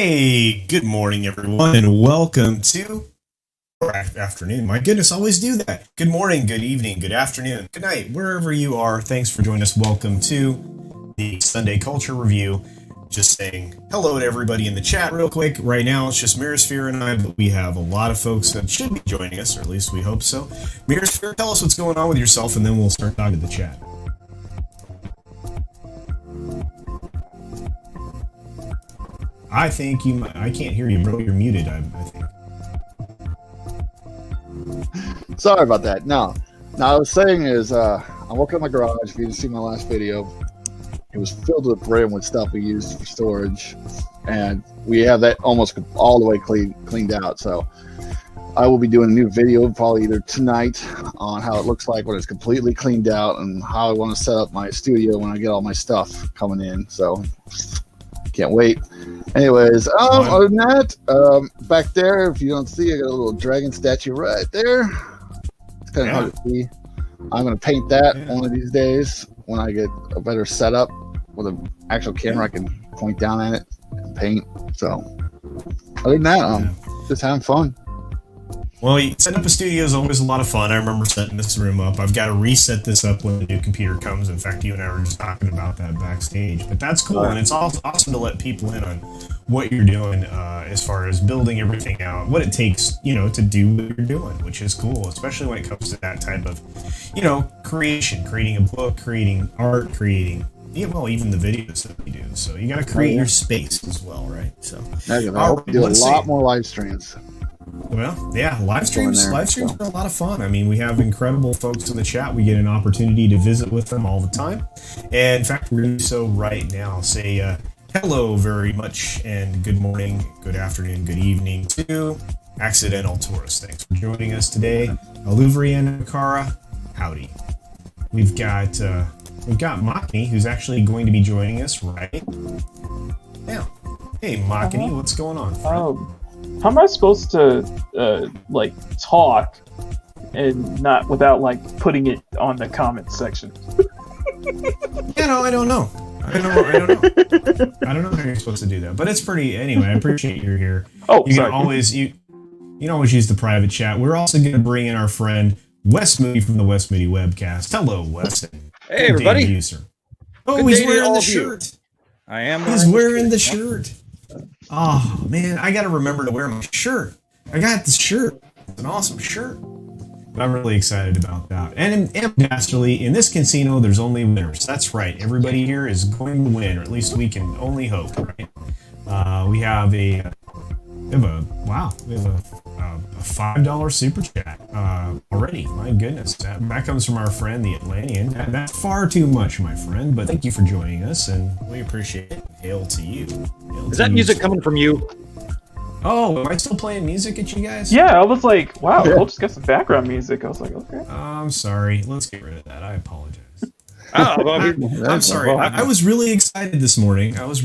Hey, good morning, everyone, and welcome to or afternoon. My goodness, I always do that. Good morning, good evening, good afternoon, good night, wherever you are. Thanks for joining us. Welcome to the Sunday Culture Review. Just saying hello to everybody in the chat real quick. Right now, it's just Mirasphere and I, but we have a lot of folks that should be joining us, or at least we hope so. Mirasphere, tell us what's going on with yourself, and then we'll start talking to the chat. I think I can't hear you, bro. You're muted, I think. Sorry about that. No, I was saying is, I'm working on my garage. If you didn't see my last video, it was filled with brim with stuff we used for storage, and we have that almost all the way cleaned out. So I will be doing a new video probably either tonight on how it looks like when it's completely cleaned out and how I want to set up my studio when I get all my stuff coming in. So can't wait. Anyways, other than that, back there, if you don't see, I got a little dragon statue right there. It's kind of hard to see. I'm going to paint that one of these days when I get a better setup with an actual camera. I can point down at it and paint. So, other than that, just having fun. Well, setting up a studio is always a lot of fun. I remember setting this room up. I've got to reset this up when the new computer comes. In fact, you and I were just talking about that backstage. But that's cool, and it's awesome to let people in on what you're doing as far as building everything out, what it takes, to do what you're doing, which is cool, especially when it comes to that type of, creating a book, creating art, even the videos that we do. So you got to create your space as well, right? So I hope to do a lot more live streams. Well, yeah, live streams are a lot of fun. I mean, we have incredible folks in the chat. We get an opportunity to visit with them all the time. And in fact, we're going to do so right now. Say hello very much and good morning, good afternoon, good evening to Accidental Tourist. Thanks for joining us today. Aluvri and Nakara, howdy. We've got Makni, who's actually going to be joining us right now. Hey, Makni, what's going on? How am I supposed to talk and not without putting it on the comment section? I don't know. I don't know how you're supposed to do that, but it's pretty. Anyway, I appreciate you're here. You can always use the private chat. We're also going to bring in our friend Wes Moody from the Wes Moody Webcast. Hello, Wes. Hey, everybody. He's wearing the shirt. I am. He's wearing the shirt. Oh man, I gotta remember to wear my shirt. I got this shirt. It's an awesome shirt. But I'm really excited about that. And dastardly, in this casino, there's only winners. That's right. Everybody here is going to win, or at least we can only hope. Right? We have a $5 super chat already. My goodness, that comes from our friend the Atlantean. That's far too much, my friend. But thank you for joining us, and we appreciate it. Hail to you. Is that music coming from you? Oh, am I still playing music at you guys? Yeah, I was like, wow, we'll just get some background music. I was like, okay. I'm sorry. Let's get rid of that. I apologize. I'm sorry. I was really excited this morning. And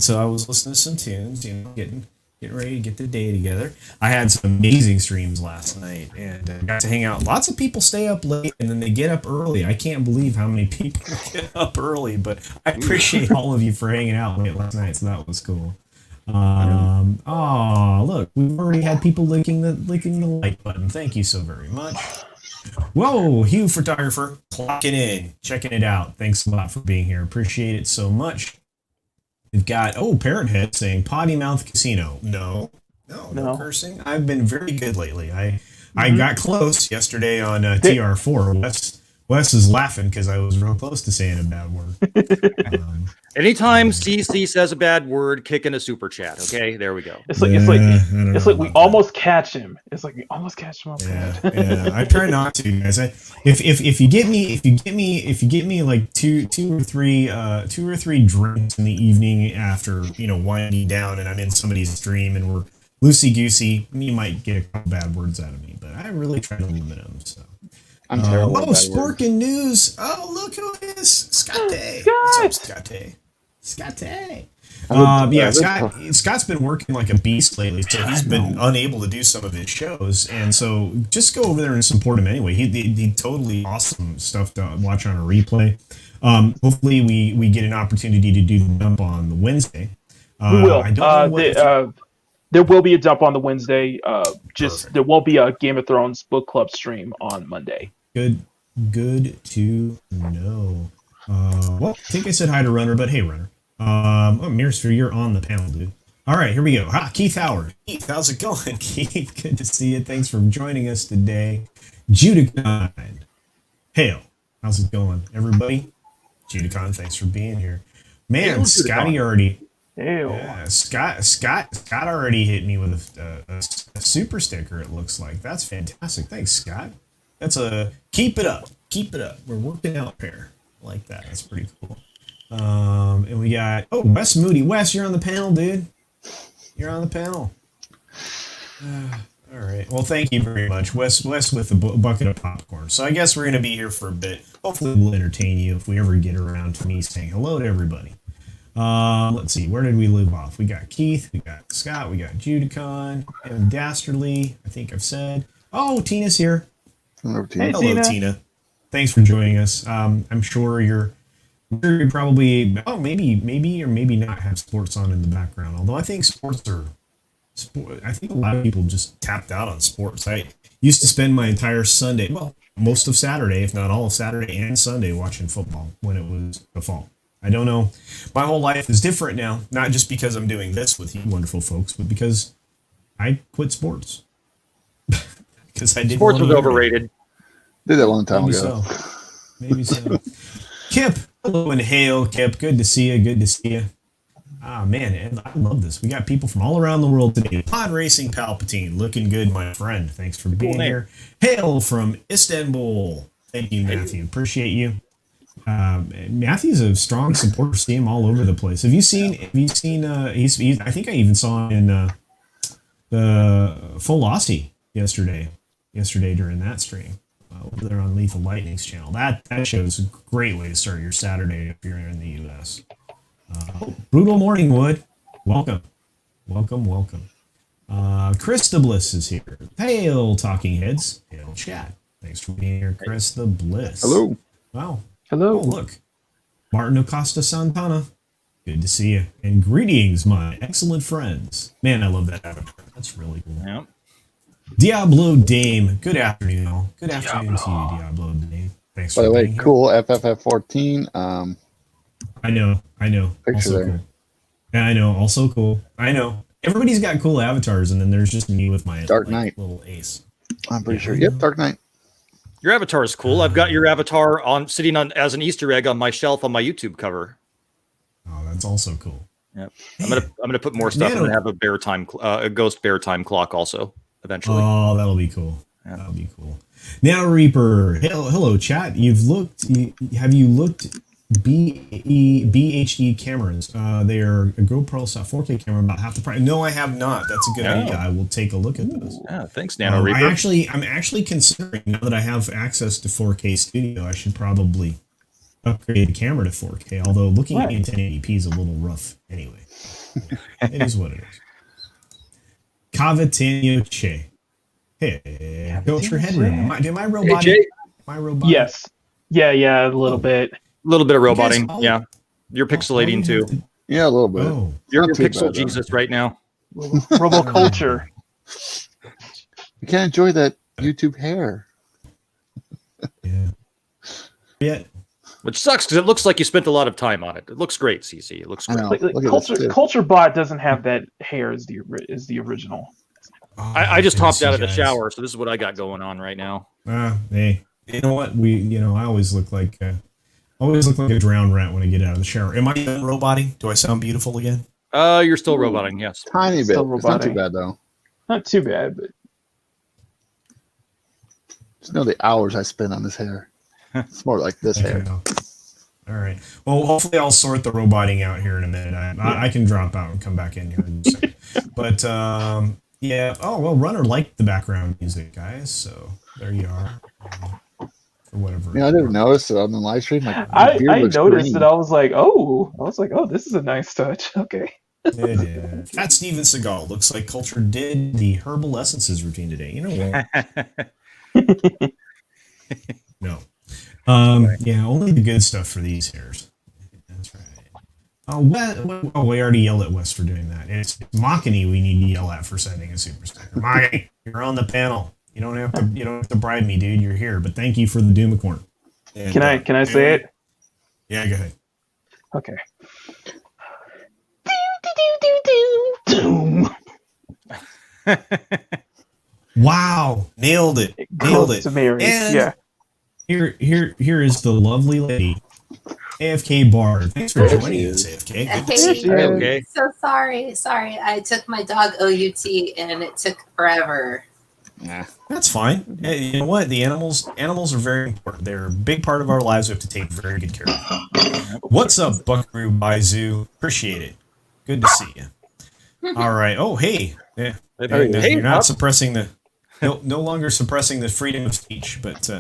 so I was listening to some tunes, getting ready to get the day together. I had some amazing streams last night and got to hang out. Lots of people stay up late and then they get up early. I can't believe how many people get up early, but I appreciate all of you for hanging out late last night, so that was cool. Look, we've already had people licking the like button. Thank you so very much. Whoa, Hugh Photographer, clocking in, checking it out. Thanks a lot for being here. Appreciate it so much. We've got, Parrothead saying Potty Mouth Casino. No cursing. I've been very good lately. I got close yesterday on TR4. Wes is laughing because I was real close to saying a bad word. Anytime CC says a bad word, kick in a super chat. Okay, there we go. It's like we almost catch him. It's like we almost catch him up. Yeah. I try not to, guys. If you get me like two or three drinks in the evening after winding down, and I'm in somebody's stream and we're loosey goosey, you might get a couple bad words out of me. But I really try to limit them. So. I'm terrible. Sporkin' News. Oh, look who it is. Scott Day. What's up, Scott Day? Scott's been working like a beast lately, so he's been unable to do some of his shows, and so just go over there and support him anyway. He totally awesome stuff to watch on a replay. Hopefully we get an opportunity to do the dump on the Wednesday. We will. I don't know what. There will be a dump on the Wednesday. Perfect. There won't be a Game of Thrones book club stream on Monday. Good to know. Well, I think I said hi to Runner, but hey, Runner. Mirrorsphere, you're on the panel, dude. All right, here we go. Keith Howard. Keith, how's it going, Keith? Good to see you. Thanks for joining us today. Judicon. Hail. How's it going, everybody? Judicon, thanks for being here. Man, Hail, Scotty already. Ew. Yeah, Scott already hit me with a super sticker. It looks like that's fantastic. Thanks, Scott. That's a keep it up. We're working out here like that. That's pretty cool. And we got Wes Moody. Wes, you're on the panel, dude. You're on the panel. All right. Well, thank you very much, Wes with a bucket of popcorn. So I guess we're gonna be here for a bit. Hopefully, we'll entertain you if we ever get around to me saying hello to everybody. Let's see, where did we leave off? We got Keith, we got Scott, we got Judicon, and Dastardly, I think I've said. Oh, Tina's here. Hello, Tina. Hey, Hello, Tina. Thanks for joining us. I'm sure you're probably, maybe or maybe not have sports on in the background. Although I think I think a lot of people just tapped out on sports. I used to spend my entire Sunday, well, most of Saturday, if not all of Saturday and Sunday, watching football when it was the fall. I don't know. My whole life is different now, not just because I'm doing this with you wonderful folks, but because I quit sports. Because I didn't. Sports was overrated. Did that a long time Maybe ago. Maybe so. Kip, hello and hail, Kip. Good to see you. Ah, man, and I love this. We got people from all around the world today. Pod Racing Palpatine, looking good, my friend. Thanks for being here. Hail from Istanbul. Thank you, Matthew. Appreciate you. Matthew's a strong supporter. See him all over the place. Have you seen? He's I think I even saw him in the Full Aussie yesterday during that stream over there on Lethal Lightning's channel. That shows a great way to start your Saturday if you're in the U.S. Brutal Morning Wood, welcome. Chris the Bliss is here. Hail, Talking Heads. Hail, chat. Thanks for being here, Chris the Bliss. Hello. Wow. Hello. Oh, look. Martin Acosta Santana. Good to see you. And greetings, my excellent friends. Man, I love that avatar. That's really cool. Yep. Diablo Dame. Good afternoon, all. Good afternoon to you, Diablo Dame. Thanks By for the way, being here. cool FFF14. I know. Picture Also there. cool. Yeah, I know. Also cool. I know. Everybody's got cool avatars, and then there's just me with my Dark Knight. little ace. I'm pretty sure. Yep, Dark Knight. Your avatar is cool. I've got your avatar sitting on as an Easter egg on my shelf on my YouTube cover. Oh, that's also cool. Yep. I'm gonna put more stuff. I'm gonna have a ghost bear time clock also eventually. Oh, that'll be cool. Yeah. That'll be cool. Now, Reaper. Hello, chat. Have you looked BHD cameras? They are a GoPro 4K camera about half the price. No, I have not. That's a good idea. I will take a look at those. Yeah, thanks, Nano Reaper. I'm actually considering, now that I have access to 4K Studio, I should probably upgrade the camera to 4K. Although looking at me in 1080p is a little rough anyway. It is what it is. Cavatino Che. Hey, Culture Headroom. Am I robotic? Hey, Jay. Am I robotic? Yes. Yeah, a little bit. A little bit of roboting. You guys- Yeah. You're pixelating too. Yeah, a little bit. Oh, You're Not too pixel bad, though. Jesus right now. Roboculture. You can't enjoy that YouTube hair. yeah. Yet. Which sucks because it looks like you spent a lot of time on it. It looks great, CC. It looks I great. know. Like, Look at this. Culture Bot doesn't have that hair as the original. Oh, I just goodness, hopped out of you the guys. shower, so this is what I got going on right now. Hey, you know what? I always look like a drowned rat when I get out of the shower. Am I done roboting? Do I sound beautiful again? You're still roboting, yes. Tiny bit. Still It's not too robotic. bad, though. Not too bad, but Just know the hours I spend on this hair. It's more like this hair. All right. Well, hopefully I'll sort the roboting out here in a minute. I can drop out and come back in here in a second. But yeah. Oh well, Runner liked the background music, guys. So there you are. For whatever. You know, I didn't notice it on the live stream. Like, I the beard looks noticed green. it. I was like, oh, this is a nice touch. Okay. It is. Fat Steven Seagal looks like Culture did the herbal essences routine today. You know what? No. Yeah, only the good stuff for these hairs. That's right. We already yelled at Wes for doing that. It's Machiny we need to yell at for sending a super sticker. Machiny, you're on the panel. You don't have to bribe me, dude. You're here. But thank you for the Doomicorn. And, Can I say it? Yeah, go ahead. Okay. Doom. Wow, nailed it. Nailed it. To Mary. And yeah. Here is the lovely lady, AFK Bard. Thanks for joining us, AFK. Good to see you. Okay. So sorry. I took my dog OUT and it took forever. Nah. That's fine. Hey, you know what? The animals are very important. They're a big part of our lives. We have to take very good care of them. What's up, Buckaroo Baizu? Appreciate it. Good to see you. All right. Oh, hey. Yeah. You're not suppressing the no longer suppressing the freedom of speech, but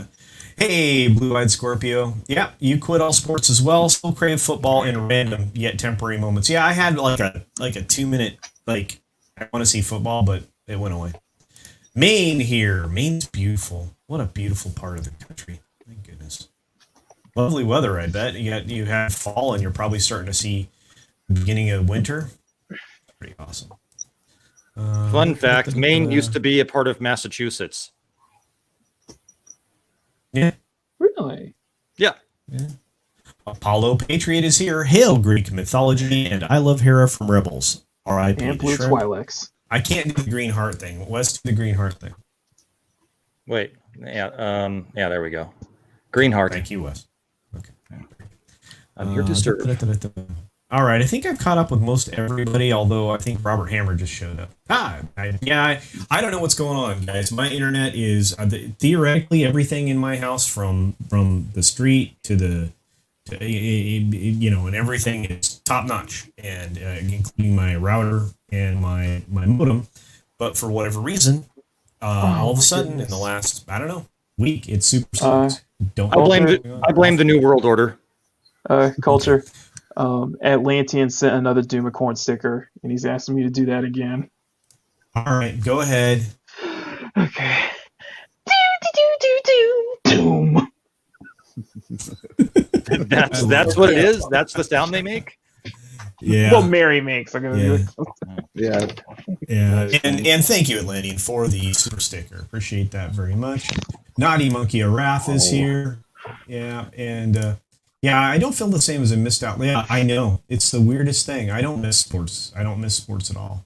hey, Blue-Eyed Scorpio. Yeah, you quit all sports as well. Still crave football in random yet temporary moments. Yeah, I had like a 2-minute I want to see football, but it went away. Maine here. Maine's beautiful. What a beautiful part of the country. My goodness. Lovely weather, I bet. You have fall and you're probably starting to see the beginning of winter. Pretty awesome. Fun fact, Maine used to be a part of Massachusetts. Yeah. Really? Yeah. Apollo Patriot is here. Hail Greek mythology, and I love Hera from Rebels. R.I.P. And Blue Twi'leks. I can't do the green heart thing. Let's do the green heart thing. Wait. Yeah. Yeah. There we go. Green heart. Thank you, Wes. Okay. I'm here to serve. All right. I think I've caught up with most everybody, although I think Robert Hammer just showed up. I don't know what's going on, guys. My internet is theoretically everything in my house from the street to and everything is top notch, and including my router and my modem. But for whatever reason, all of a sudden in the last week, it's super slow. I blame the New World Order. Culture. Atlantean sent another Doomicorn sticker, and he's asking me to do that again. All right, go ahead. Okay. Doom. That's what it is. That's the sound they make. Yeah. Well, Mary makes. Yeah. And thank you, Atlantean, for the super sticker. Appreciate that very much. Naughty Monkey Arath is here. Yeah, and I don't feel the same as I missed out. Yeah, I know. It's the weirdest thing. I don't miss sports. I don't miss sports at all.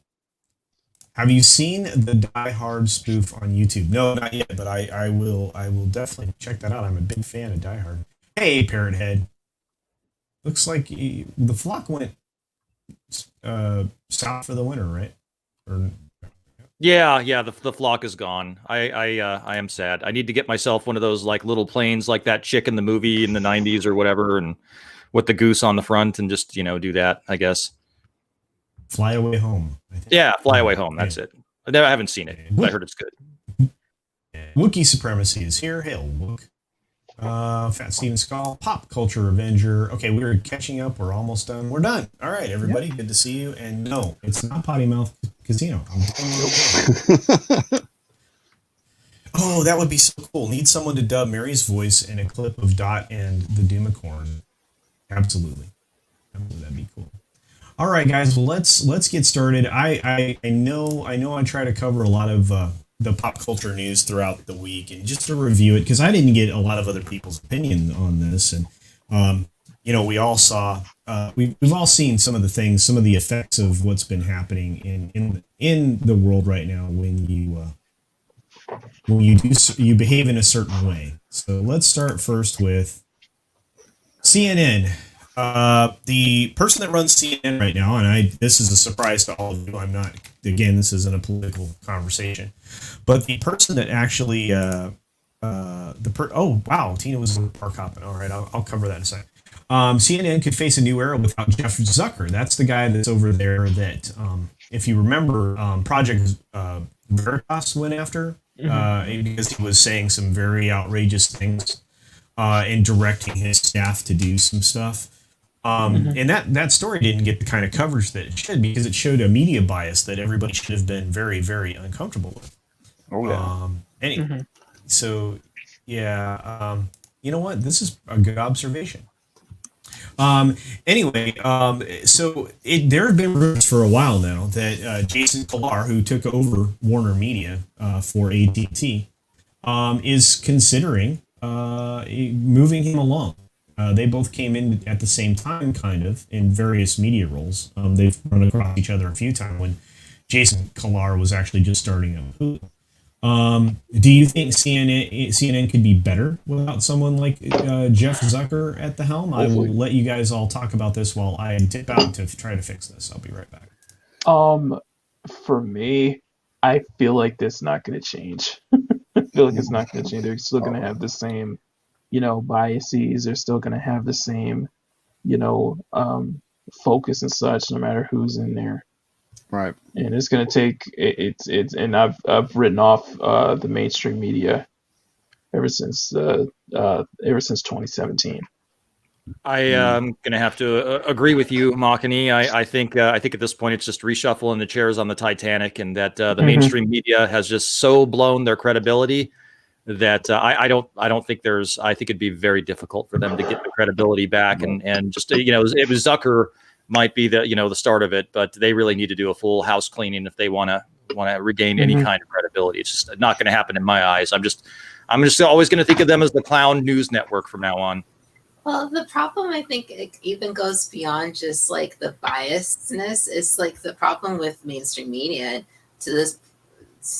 Have you seen the Die Hard spoof on YouTube? No, not yet, but I will definitely check that out. I'm a big fan of Die Hard. Hey, Parrot Head. Looks like the flock went south for the winter, right? Yeah. The flock is gone. I am sad. I need to get myself one of those little planes like that chick in the movie in the 90s or whatever, and with the goose on the front, and just do that, I guess. Fly Away Home. I think. Yeah, Fly Away Home. That's it. I haven't seen it, but I heard it's good. Wookiee Supremacy is here. Hail, Wook. Fat Steven Skull, Pop Culture Avenger. Okay, we're catching up. We're almost done. We're done. All right, everybody. Yep. Good to see you. And no, it's not Potty Mouth Casino. Oh, that would be so cool. Need someone to dub Mary's voice in a clip of Dot and the Doomicorn. Absolutely. That'd be cool. All right, guys. Well, let's get started. I know I try to cover a lot of the pop culture news throughout the week, and just to review it, because I didn't get a lot of other people's opinion on this, and we all saw we've all seen some of the things, some of the effects of what's been happening in the world right now when you behave in a certain way. So let's start first with CNN. The person that runs CNN right now, and this is a surprise to all of you. I'm not, again, this isn't a political conversation, but the person that actually, oh wow, Tina was in the park hopping. All right, I'll cover that in a second. CNN could face a new era without Jeff Zucker. That's the guy that's over there that, if you remember, Project Veritas went after, because he was saying some very outrageous things, and directing his staff to do some stuff. And that story didn't get the kind of coverage that it should, because it showed a media bias that everybody should have been very, very uncomfortable with. Oh, yeah. Anyway, so, yeah, you know what? This is a good observation. Anyway, so there have been rumors for a while now that Jason Kilar, who took over Warner Media for AT&T, is considering moving him along. They both came in at the same time, kind of, in various media roles. They've run across each other a few times when Jason Kilar was actually just starting up. Do you think CNN could be better without someone like Jeff Zucker at the helm? Hopefully. I will let you guys all talk about this while I dip out to try to fix this. I'll be right back. For me, I feel like this is not going to change. I feel like it's not going to change. They're still going to have the same, biases. They're still going to have the same, focus and such, no matter who's in there. Right. And it's going to take and I've written off the mainstream media ever since 2017. I am going to have to agree with you, Makani. I think at this point it's just reshuffling the chairs on the Titanic, and that the mainstream media has just so blown their credibility that I don't think I think it'd be very difficult for them to get the credibility back, and just it was Zucker might be the start of it, but they really need to do a full house cleaning if they want to regain any kind of credibility. It's just not going to happen in my eyes. I'm just always going to think of them as the clown news network from now on. Well, the problem, I think, it even goes beyond just like the biasness. It's like the problem with mainstream media to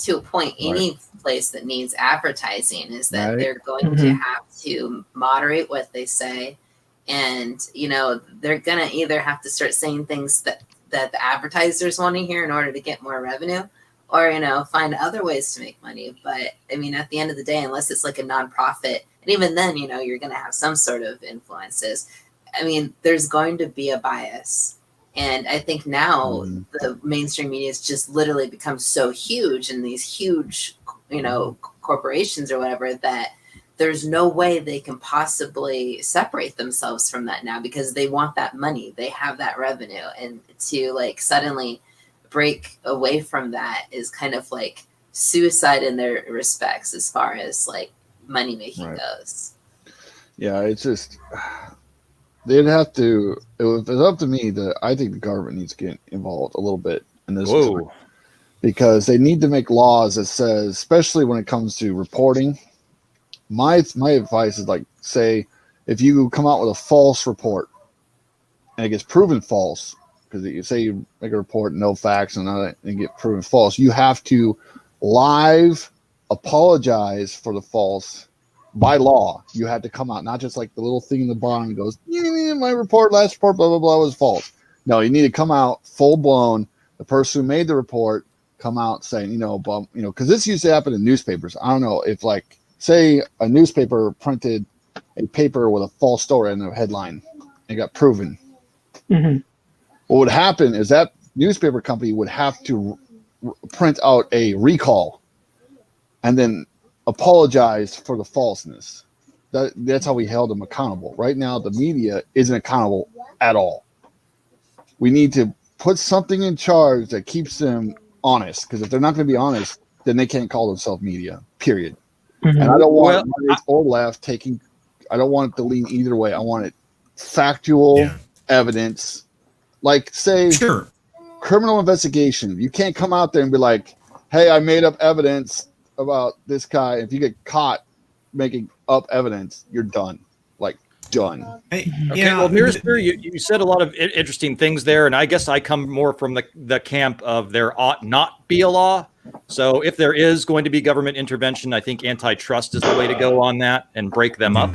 a point. Any place that needs advertising is that they're going to have to moderate what they say. And, they're going to either have to start saying things that the advertisers want to hear in order to get more revenue, or, find other ways to make money. But, I mean, at the end of the day, unless it's like a nonprofit, and even then, you're going to have some sort of influences. I mean, there's going to be a bias. And I think now the mainstream media has just literally become so huge, and these huge, corporations or whatever, that there's no way they can possibly separate themselves from that now, because they want that money. They have that revenue. And to like suddenly break away from that is kind of like suicide in their respects as far as like money making goes. Yeah, it's just they'd have to. If it's up to me, I think the government needs to get involved a little bit in this, because they need to make laws that says, especially when it comes to reporting. My advice is, like, say, if you come out with a false report and it gets proven false, because you say you make a report, no facts, and get proven false, you have to live apologize for the false. By law, you had to come out, not just like the little thing in the bottom goes, my report, last report, blah, blah, blah, was false. No, you need to come out full blown. The person who made the report come out saying, because this used to happen in newspapers. I don't know if, like, say a newspaper printed a paper with a false story in the headline and got proven. What would happen is that newspaper company would have to print out a recall and then apologize for the falseness. That's how we held them accountable. Right now, the media isn't accountable at all. We need to put something in charge that keeps them honest, because if they're not going to be honest, then they can't call themselves media, period. And I don't want right or left taking. I don't want it to lean either way. I want it factual evidence, like, say, criminal investigation. You can't come out there and be like, "Hey, I made up evidence about this guy." If you get caught making up evidence, you're done. Like, done. Okay, well, Minister, you said a lot of interesting things there, and I guess I come more from the camp of there ought not be a law. So if there is going to be government intervention, I think antitrust is the way to go on that and break them up.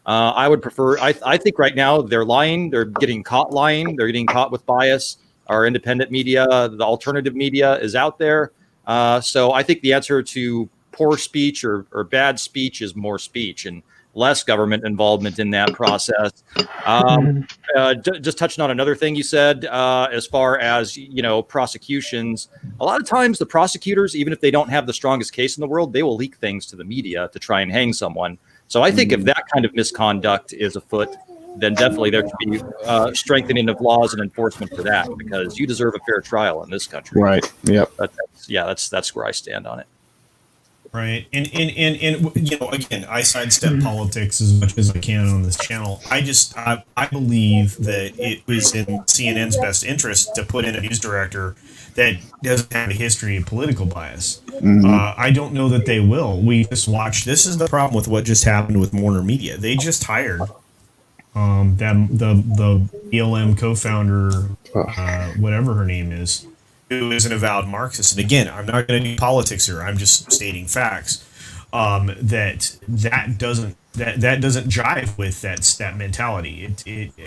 I would prefer, I think right now they're lying. They're getting caught lying. They're getting caught with bias. Our independent media, the alternative media is out there. So I think the answer to poor speech or bad speech is more speech and less government involvement in that process. Just touching on another thing you said, as far as, prosecutions, a lot of times the prosecutors, even if they don't have the strongest case in the world, they will leak things to the media to try and hang someone. So I think if that kind of misconduct is afoot, then definitely there should be strengthening of laws and enforcement for that, because you deserve a fair trial in this country. Right. Yep. That's where I stand on it. Right. And you know, again, I sidestep politics as much as I can on this channel. I believe that it was in CNN's best interest to put in a news director that doesn't have a history of political bias. I don't know that they will. We just watched. This is the problem with what just happened with Warner Media. They just hired the BLM co-founder, whatever her name is, who is an avowed Marxist. And again, I'm not going to do politics here. I'm just stating facts. That doesn't jive with that mentality.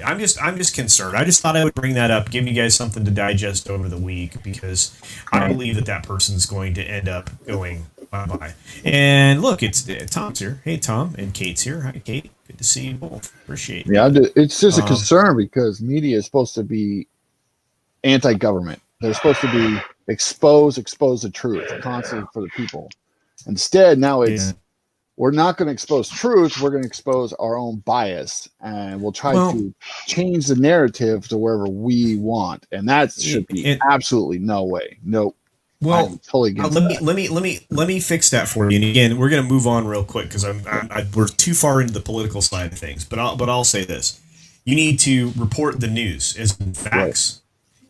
I'm just concerned. I just thought I would bring that up, give you guys something to digest over the week, because I believe that person's going to end up going bye-bye. And look, it's Tom's here. Hey, Tom, and Kate's here. Hi, Kate. Good to see you both. Appreciate it. Yeah, it's just a concern because media is supposed to be anti-government. They're supposed to be expose the truth constantly for the people. Instead, now we're not going to expose truth. We're going to expose our own bias, and we'll try to change the narrative to wherever we want. And that should be absolutely no way. Nope. Well, I'm totally against let me fix that for you. And again, we're going to move on real quick because we're too far into the political side of things. But I'll say this: you need to report the news as facts. Right.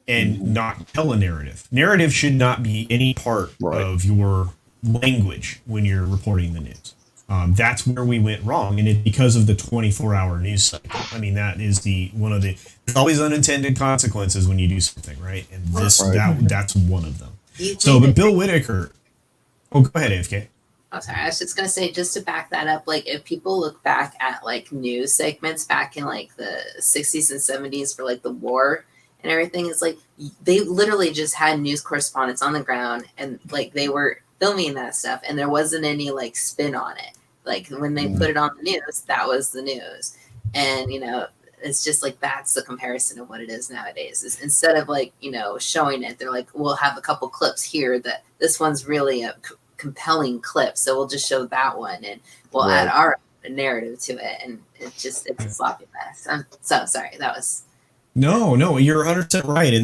And not tell a narrative. Narrative should not be any part of your language when you're reporting the news. That's where we went wrong, and because of the 24-hour news cycle. I mean, that is there's always unintended consequences when you do something, right? And that's one of them. So, but Bill Whitaker. Oh, go ahead, AFK. Oh, sorry. I was just gonna say, just to back that up, like if people look back at like news segments back in like the 60s and 70s for like the war and everything, is like they literally just had news correspondents on the ground, and like they were filming that stuff, and there wasn't any like spin on it. Like when they put it on the news, that was the news. And you know, it's just like that's the comparison of what it is nowadays. Is instead of like, you know, showing it, they're like, we'll have a couple clips here that this one's really a compelling clip, so we'll just show that one and we'll add our narrative to it, and it's a sloppy mess. I'm so sorry. That was No, you're 100% right. And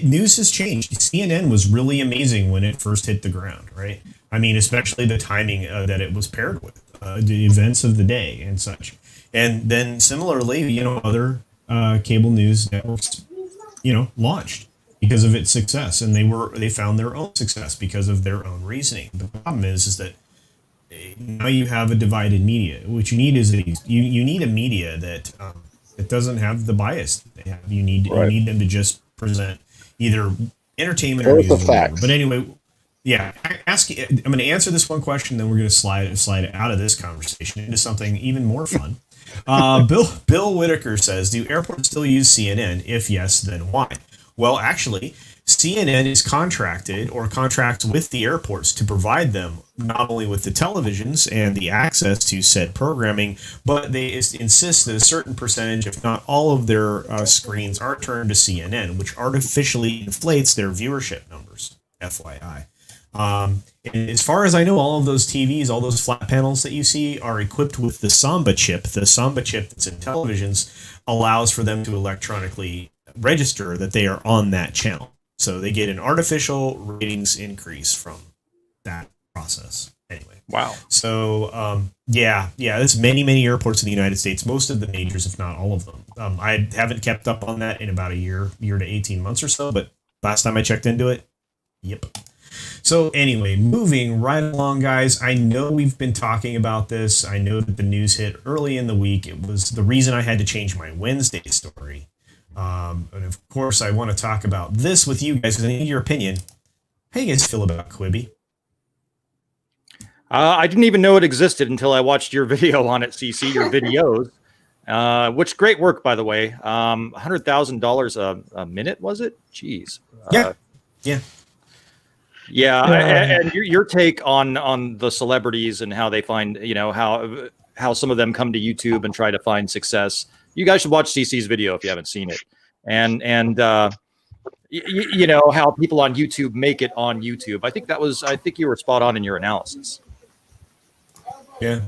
news has changed. CNN was really amazing when it first hit the ground, right? I mean, especially the timing that it was paired with, the events of the day and such. And then similarly, you know, other cable news networks, you know, launched because of its success. And they found their own success because of their own reasoning. The problem is that now you have a divided media. What you need is you need a media that it doesn't have the bias that they have. You need them to just present either entertainment or news the facts. But anyway, yeah, I'm going to answer this one question, then we're going to slide it out of this conversation into something even more fun. Bill Whitaker says, do airports still use CNN? If yes, then why? Well, actually, CNN is contracts with the airports to provide them not only with the televisions and the access to said programming, but they insist that a certain percentage, if not all of their screens are turned to CNN, which artificially inflates their viewership numbers, FYI. And as far as I know, all of those TVs, all those flat panels that you see are equipped with the Samba chip. The Samba chip that's in televisions allows for them to electronically register that they are on that channel. So they get an artificial ratings increase from that process. Anyway. Wow. So, there's many airports in the United States, most of the majors, if not all of them. I haven't kept up on that in about a year to 18 months or so, but last time I checked into it, yep. So anyway, moving right along, guys. I know we've been talking about this. I know that the news hit early in the week. It was the reason I had to change my Wednesday story. And of course, I want to talk about this with you guys because I need your opinion. How do you guys feel about Quibi? I didn't even know it existed until I watched your video on it, CC, your videos. Which great work, by the way. $100,000 a minute, was it? Jeez. Yeah, and your take on the celebrities and how they find, you know, how some of them come to YouTube and try to find success. You guys should watch CC's video if you haven't seen it, and you know how people on YouTube make it on YouTube. I think you were spot on in your analysis. Yeah,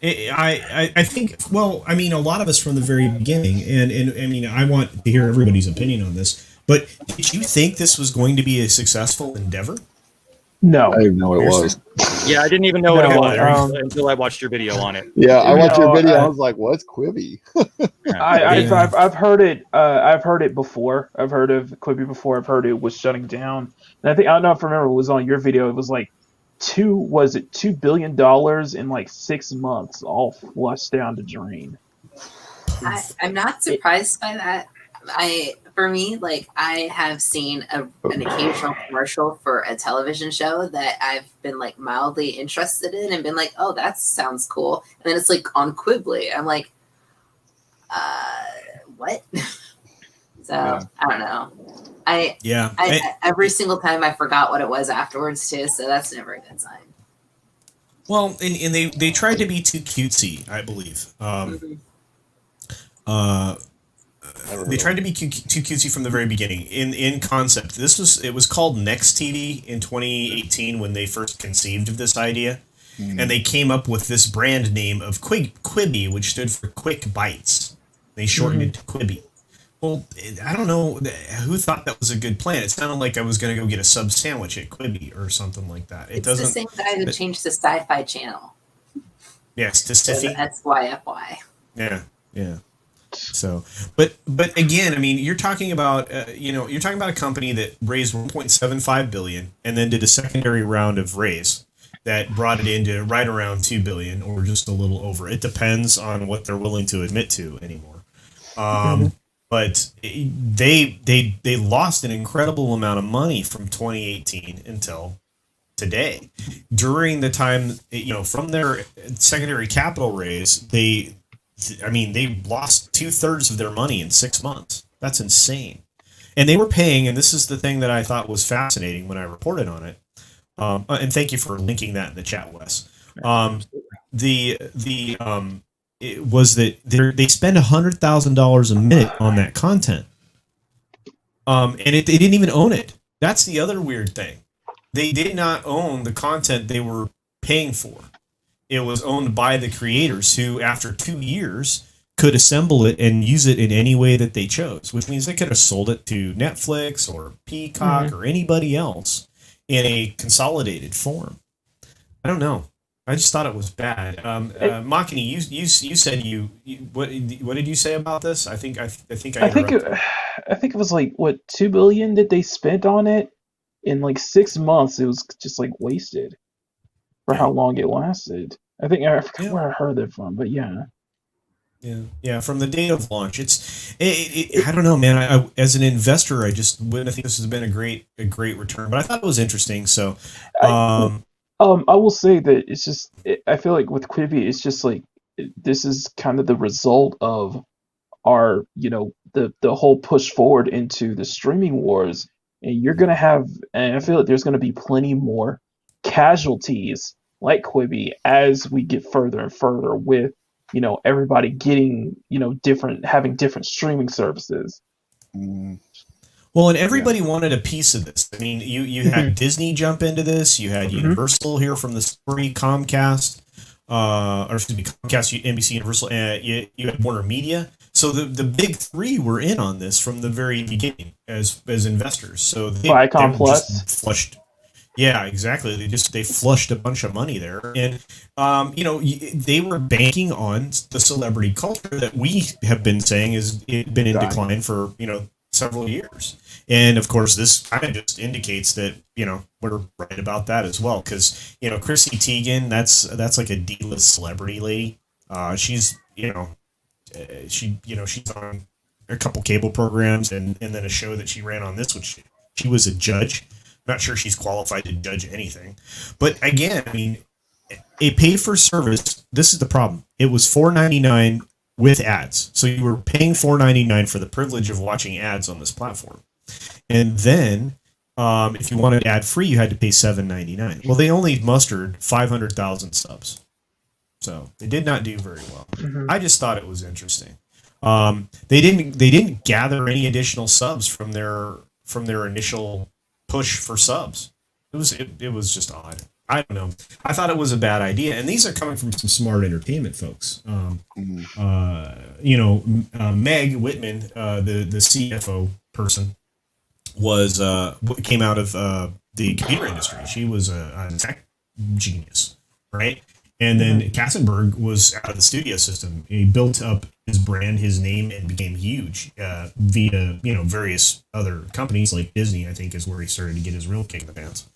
I think. Well, I mean, a lot of us from the very beginning, and I mean, I want to hear everybody's opinion on this. But did you think this was going to be a successful endeavor? No, I didn't know what it was. Yeah, I didn't even know what it No, was until I watched your video on it. Yeah, I watched your No, video. I was like, "What's Quibi?" I've heard it. I've heard it before. I've heard of Quibi before. I've heard it was shutting down. And I think I don't know if I remember it was on your video. It was like $2 billion in like 6 months, all flushed down the drain. I'm not surprised by that. For me, like I have seen an occasional commercial for a television show that I've been like mildly interested in and been like, oh, that sounds cool. And then it's like on Quibbly. I'm like, what? So I don't know. I every single time I forgot what it was afterwards too. So that's never a good sign. Well, and they tried to be too cutesy, I believe. They tried to be too cutesy from the very beginning. In concept, it was called Next TV in 2018 when they first conceived of this idea, and they came up with this brand name of Quibi, which stood for Quick Bites. They shortened it to Quibi. Well, I don't know who thought that was a good plan. It sounded like I was going to go get a sub sandwich at Quibi or something like that. It's the same guy who changed the Sci-Fi Channel. Yes, to Stiffy. SYFY. Yeah. So, but again, I mean, you're talking about a company that raised 1.75 billion and then did a secondary round of raise that brought it into right around 2 billion or just a little over. It depends on what they're willing to admit to anymore. But they lost an incredible amount of money from 2018 until today. During the time, from their secondary capital raise, they lost 2/3 of their money in 6 months. That's insane. And they were paying, and this is the thing that I thought was fascinating when I reported on it. And thank you for linking that in the chat, Wes. It was that they spend $100,000 a minute on that content. And they didn't even own it. That's the other weird thing. They did not own the content they were paying for. It was owned by the creators who, after 2 years, could assemble it and use it in any way that they chose, which means they could have sold it to Netflix or Peacock or anybody else in a consolidated form. I don't know. I just thought it was bad. Makini, you said what did you say about this? I think it was like what 2 billion that they spent on it in like 6 months. It was just like wasted for how long it lasted. I forget where I heard that from, but yeah. From the date of launch, I don't know, man. I as an investor, I just wouldn't think this has been a great return, but I thought it was interesting. So, I will say that it's just I feel like with Quibi, it's just like this is kind of the result of our the whole push forward into the streaming wars, and you're gonna have, and I feel like there's gonna be plenty more casualties like Quibi as we get further and further with everybody getting having different streaming services. Well, and everybody wanted a piece of this. I mean, you had Disney jump into this. You had Universal here from the story, Comcast, Comcast, NBC, Universal, and you had Warner Media. So the big three were in on this from the very beginning as investors. So they just flushed. Yeah, exactly. They flushed a bunch of money there, and they were banking on the celebrity culture that we have been saying has been in decline for several years. And of course, this kind of just indicates that we're right about that as well, because Chrissy Teigen, that's like a D-list celebrity lady. She's she's on a couple cable programs and then a show that she ran on this, which she was a judge. Not sure she's qualified to judge anything. But again, I mean, a paid for service, this is the problem. It was $4.99 with ads. So you were paying $4.99 for the privilege of watching ads on this platform. And then if you wanted ad free, you had to pay $7.99. Well, they only mustered 500,000 subs. So they did not do very well. I just thought it was interesting. They didn't gather any additional subs from their initial push for subs. It was just odd. I don't know. I thought it was a bad idea, and these are coming from some smart entertainment folks. Meg Whitman, the CFO person, came out of the computer industry. She was a tech genius, right? And then Katzenberg was out of the studio system. He built up his brand, his name, and became huge via various other companies like Disney. I think is where he started to get his real kick in the pants.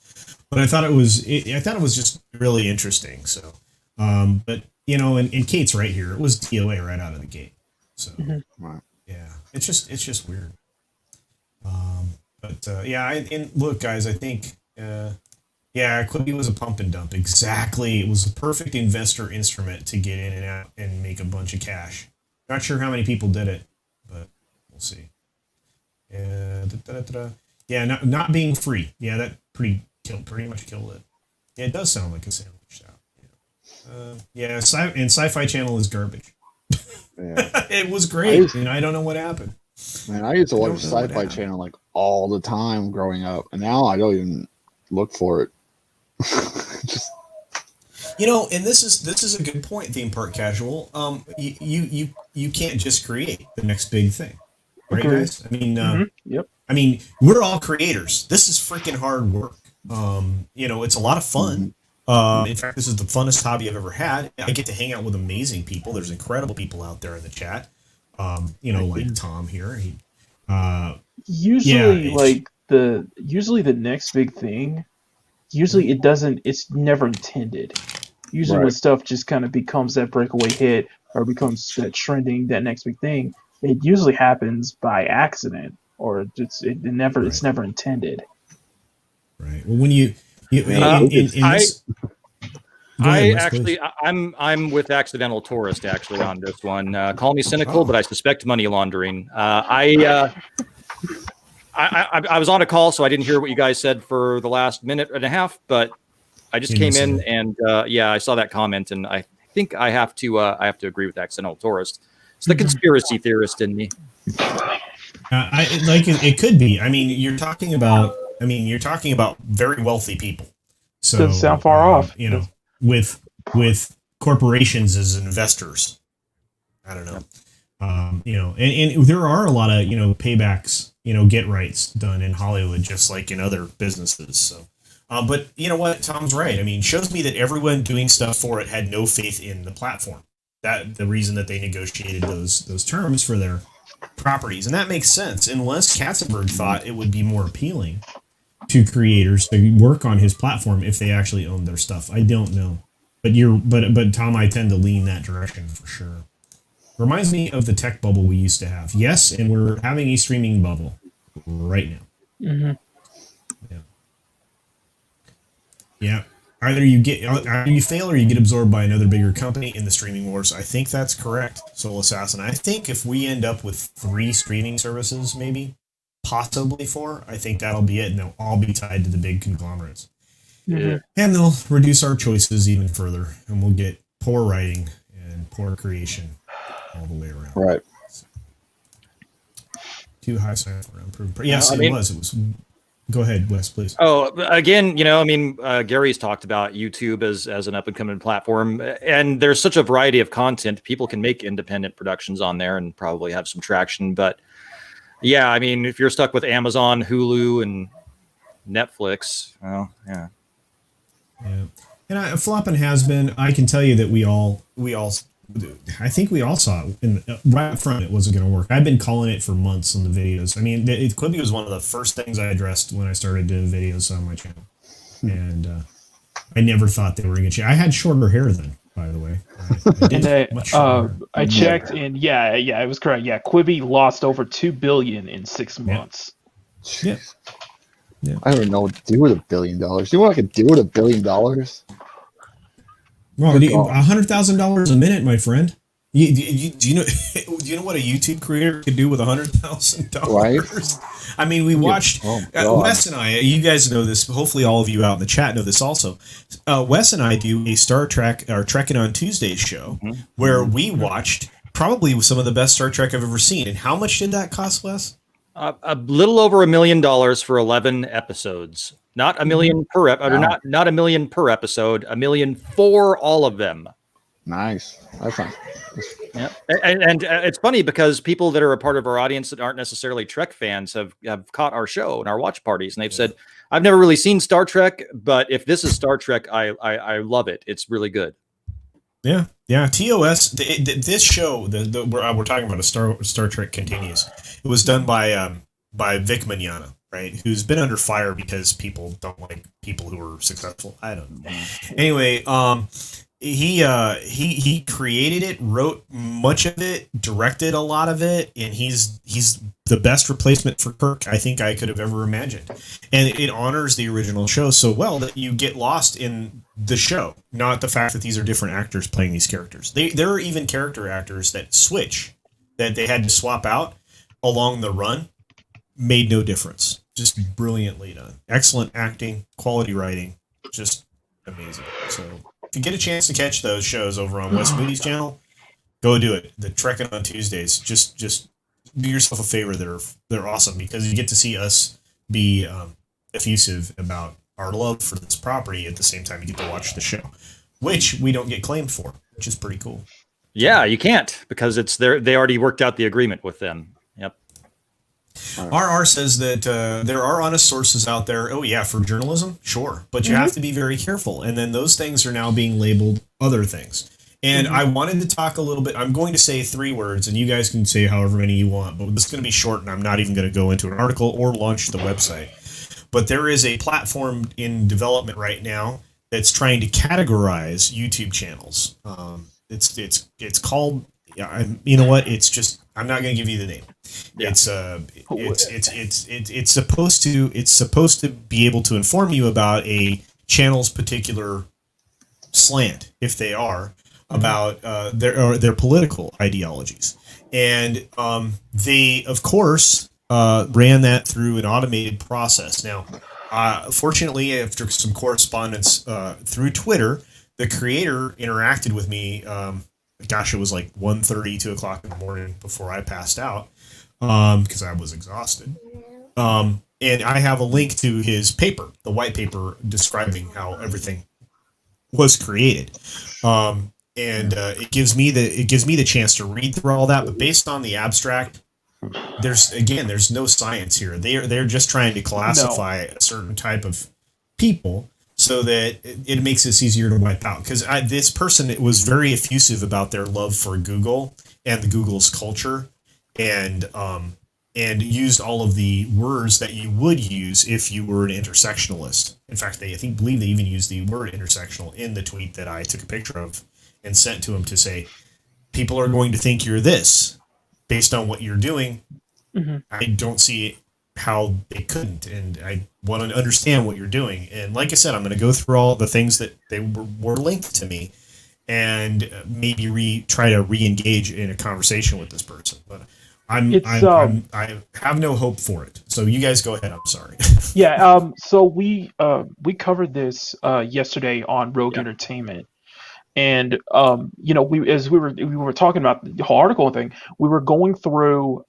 But I thought it was just really interesting. So, but and Kate's right here. It was DOA right out of the gate. So yeah, it's just weird. And look, guys, I think. Quibi was a pump and dump. Exactly. It was a perfect investor instrument to get in and out and make a bunch of cash. Not sure how many people did it, but we'll see. Not being free. Yeah, that pretty much killed it. Yeah, it does sound like a sandwich shop. And Sci-Fi Channel is garbage. Yeah. It was great. I don't know what happened. Man, I used to watch Sci-Fi Channel like all the time growing up, and now I don't even look for it. And this is a good point, Theme Park Casual. You can't just create the next big thing, right, guys? I mean, yep. I mean, we're all creators. This is freaking hard work. It's a lot of fun. In fact, this is the funnest hobby I've ever had. I get to hang out with amazing people. There's incredible people out there in the chat. Like Tom here. Usually the next big thing. Usually it's never intended. Usually when stuff just kind of becomes that breakaway hit or becomes that trending, that next big thing, it usually happens by accident or it's never intended. Right. Well, when I'm with Accidental Tourist actually on this one. Call me cynical, but I suspect money laundering. I was on a call, so I didn't hear what you guys said for the last minute and a half, but I just came in and I saw that comment, and I think I have to agree with Accidental Tourist. It's the conspiracy theorist in me. It could be. I mean, you're talking about very wealthy people. So doesn't sound far off. With corporations as investors. I don't know. And there are a lot of paybacks, get rights done in Hollywood, just like in other businesses. So, but you know what? Tom's right. I mean, shows me that everyone doing stuff for it had no faith in the platform. That the reason that they negotiated those terms for their properties, and that makes sense. Unless Katzenberg thought it would be more appealing to creators to work on his platform if they actually owned their stuff. I don't know, but Tom, I tend to lean that direction for sure. Reminds me of the tech bubble we used to have. Yes, and we're having a streaming bubble right now. Yeah. Either you fail or you get absorbed by another bigger company in the streaming wars. I think that's correct, Soul Assassin. I think if we end up with 3 streaming services, maybe, possibly 4, I think that'll be it, and they'll all be tied to the big conglomerates. Yeah. And they'll reduce our choices even further, and we'll get poor writing and poor creation all the way around. Right. So, too high science for improvement. Yes, it was. Go ahead, Wes, please. Oh, again, Gary's talked about YouTube as an up-and-coming platform, and there's such a variety of content. People can make independent productions on there and probably have some traction. But, yeah, I mean, if you're stuck with Amazon, Hulu, and Netflix, well, yeah. Yeah. And Floppin' has been, I can tell you that we all I think we all saw it right up front. It wasn't going to work. I've been calling it for months on the videos. I mean, Quibi was one of the first things I addressed when I started doing videos on my channel, and I never thought they were going to change. I had shorter hair then, by the way. I checked, and yeah, it was correct. Yeah, Quibi lost over $2 billion in 6 months. Yeah. I don't even know what to do with $1 billion. Do you know what I could do with $1 billion? Well, $100,000 a minute, my friend. Do you know what a YouTube creator could do with $100,000? Right. I mean, we watched Wes and I. You guys know this. Hopefully, all of you out in the chat know this also. Wes and I do a Star Trek or Trekking on Tuesdays show where we watched probably some of the best Star Trek I've ever seen. And how much did that cost, Wes? A little over $1 million for 11 episodes. Not $1 million per not $1 million per episode. $1 million for all of them. Nice. That's nice. Yeah, and it's funny because people that are a part of our audience that aren't necessarily Trek fans have caught our show and our watch parties, and they've said, I've never really seen Star Trek, but if this is Star Trek, I love it. It's really good. Yeah, yeah. TOS. This show, we're talking about a Star Trek Continues. It was done by Vic Mignogna, right? Who's been under fire because people don't like people who are successful. I don't know. Anyway, he created it, wrote much of it, directed a lot of it, and he's the best replacement for Kirk I think I could have ever imagined. And it honors the original show so well that you get lost in the show, not the fact that these are different actors playing these characters. There are even character actors that switch, that they had to swap out along the run. Made no difference. Just brilliantly done. Excellent acting, quality writing, just amazing. So if you get a chance to catch those shows over on West Moody's channel, go do it. The Trekking on Tuesdays, just do yourself a favor. They're awesome because you get to see us be effusive about our love for this property at the same time you get to watch the show, which we don't get claimed for, which is pretty cool. Yeah, you can't because it's there. They already worked out the agreement with them. Yep. RR says that there are honest sources out there. Oh, yeah, for journalism? Sure. But you have to be very careful. And then those things are now being labeled other things. And I wanted to talk a little bit. I'm going to say 3 words, and you guys can say however many you want. But this is going to be short, and I'm not even going to go into an article or launch the website. But there is a platform in development right now that's trying to categorize YouTube channels. It's called... Yeah, you know what? It's just I'm not going to give you the name. Yeah. It's supposed to be able to inform you about a channel's particular slant, if they are, about their political ideologies, and they of course ran that through an automated process. Now, fortunately, after some correspondence through Twitter, the creator interacted with me. Gosh, it was like 1:30, 2 o'clock in the morning before I passed out because I was exhausted. And I have a link to his paper, the white paper describing how everything was created. It gives me the chance to read through all that. But based on the abstract, there's no science here. They're just trying to classify a certain type of people, so that it makes this easier to wipe out. Because this person was very effusive about their love for Google and the Google's culture, and used all of the words that you would use if you were an intersectionalist. In fact, I believe they even used the word intersectional in the tweet that I took a picture of and sent to him to say, people are going to think you're this based on what you're doing. I don't see how they couldn't, and I want to understand what you're doing. And like I said, I'm going to go through all the things that they were linked to me, and maybe try to re-engage in a conversation with this person. But I have no hope for it. So you guys go ahead. I'm sorry. Yeah. So we covered this yesterday on Rogue Entertainment. And we were talking about the whole article thing. We were going through.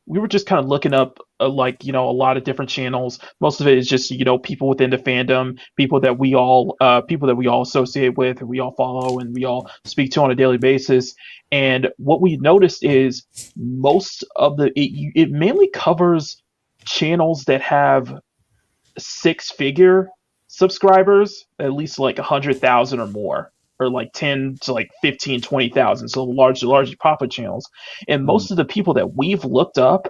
We were just kind of looking up, a lot of different channels. Most of it is just people within the fandom, people that we all associate with, and we all follow, and we all speak to on a daily basis. And what we noticed is most of it mainly covers channels that have 6-figure subscribers, at least like 100,000 or more, or like 10 to like 15, 20,000. So largely popular channels. And most of the people that we've looked up,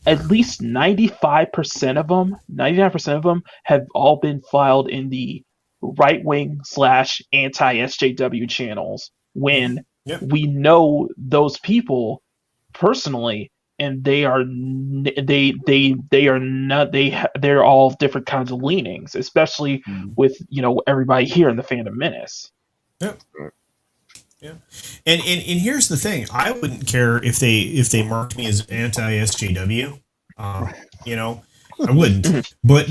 at least 99% of them have all been filed in the right-wing / anti-SJW channels, when we know those people personally, and they're all different kinds of leanings, especially with everybody here in the Fandom Menace. Yeah, and here's the thing: I wouldn't care if they marked me as anti-SJW. I wouldn't, but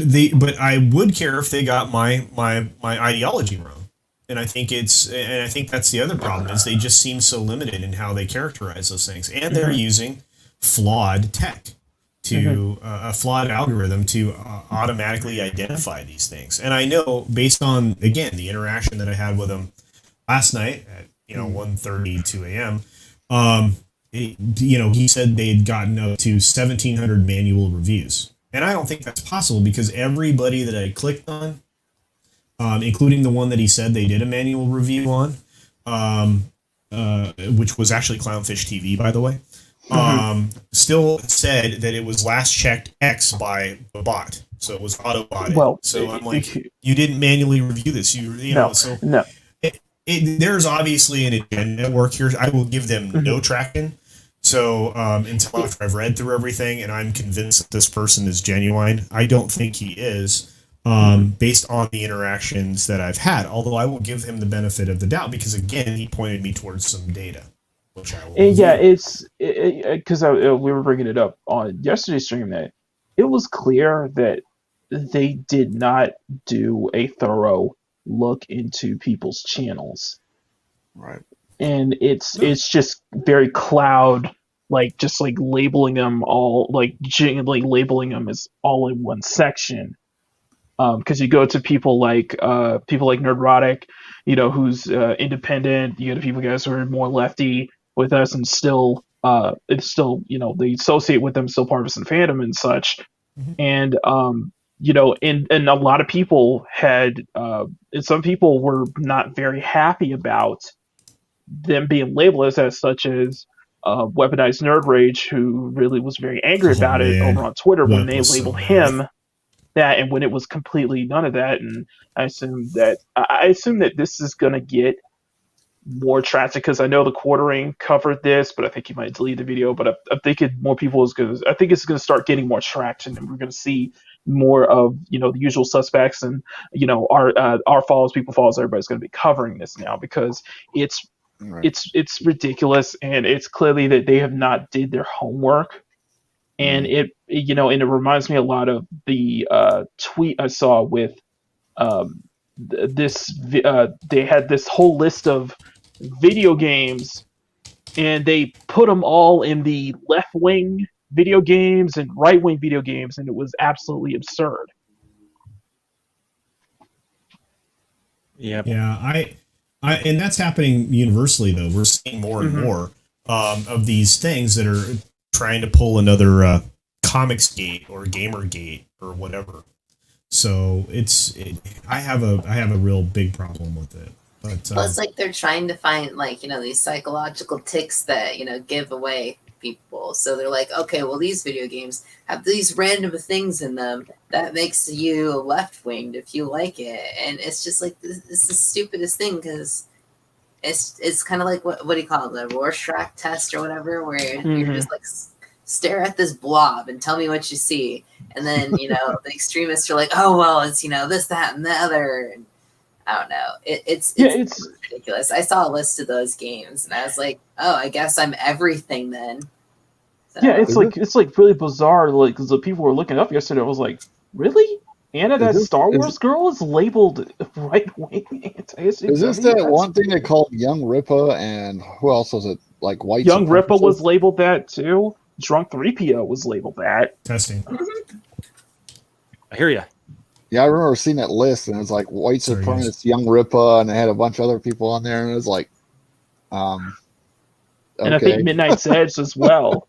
I would care if they got my ideology wrong. And I think that's the other problem, is they just seem so limited in how they characterize those things, and they're using flawed tech to a flawed algorithm to automatically identify these things. And I know, based on, again, the interaction that I had with them last night at 1:30, 2 a.m. He said they'd gotten up to 1,700 manual reviews, And I don't think that's possible because everybody that I clicked on, including the one that he said they did a manual review on, which was actually Clownfish TV, by the way, still said that it was last checked X by the bot. So it was auto-botted. Well, so I'm like, you didn't manually review this. You know, so no. There's obviously an agenda at work here. I will give them no traction. So until after I've read through everything and I'm convinced that this person is genuine, I don't think he is, based on the interactions that I've had. Although I will give him the benefit of the doubt because, again, he pointed me towards some data. Which I will yeah, it's because we were bringing it up on yesterday's stream that it was clear that they did not do a thorough look into people's channels. Right. And it's just very cloud, like just like labeling them all, like labeling them as all in one section. Because you go to people like Nerdrotic, you know, who's independent. You go to people guys who are more lefty with us, and still, it's still, you know, they associate with them, still partisan fandom and such. And you know, and a lot of people had, and some people were not very happy about them being labeled as such as Weaponized Nerd Rage, who really was very angry about it over on Twitter when they labeled him that, and when it was completely none of that. And I assume that this is going to get more traction because I know the Quartering covered this, but I think he might delete the video. But I think more people is going to. I think it's going to start getting more traction, and we're going to see more of, you know, the usual suspects, and, you know, our follows, people follows, everybody's going to be covering this now because it's ridiculous, and it's clearly that they have not did their homework. And it reminds me a lot of the tweet I saw with they had this whole list of video games, and they put them all in the left-wing video games and right-wing video games, and it was absolutely absurd. Yeah, and that's happening universally, though. We're seeing more and more of these things that are trying to pull another Comicsgate or Gamergate or whatever. So I have a real big problem with it. But well, it's like they're trying to find, like, you know, these psychological ticks that, you know, give away people. So they're like, okay, well, these video games have these random things in them that makes you left-winged if you like it. And it's just like, this is the stupidest thing because it's kind of like, what do you call it, the Rorschach test or whatever, where you're just like, stare at this blob and tell me what you see. And then, you know, the extremists are like, oh, well, it's, you know, this, that, and the other. And I don't know. It's ridiculous. I saw a list of those games and I was like, oh, I guess I'm everything then. So. Yeah, it's like really bizarre. Like, because the people were looking up yesterday, I was like, really? Anna, that Star Wars girl is labeled right-wing anti-Israel. Is this that one thing they called Young Ripa, and who else was it? Like White Young Ripa was labeled that too. Drunk 3PO was labeled that. Testing. I hear you. Yeah, I remember seeing that list, and it was like white supremacist, Young Ripa, and they had a bunch of other people on there, and it was like, okay. And I think Midnight's Edge as well.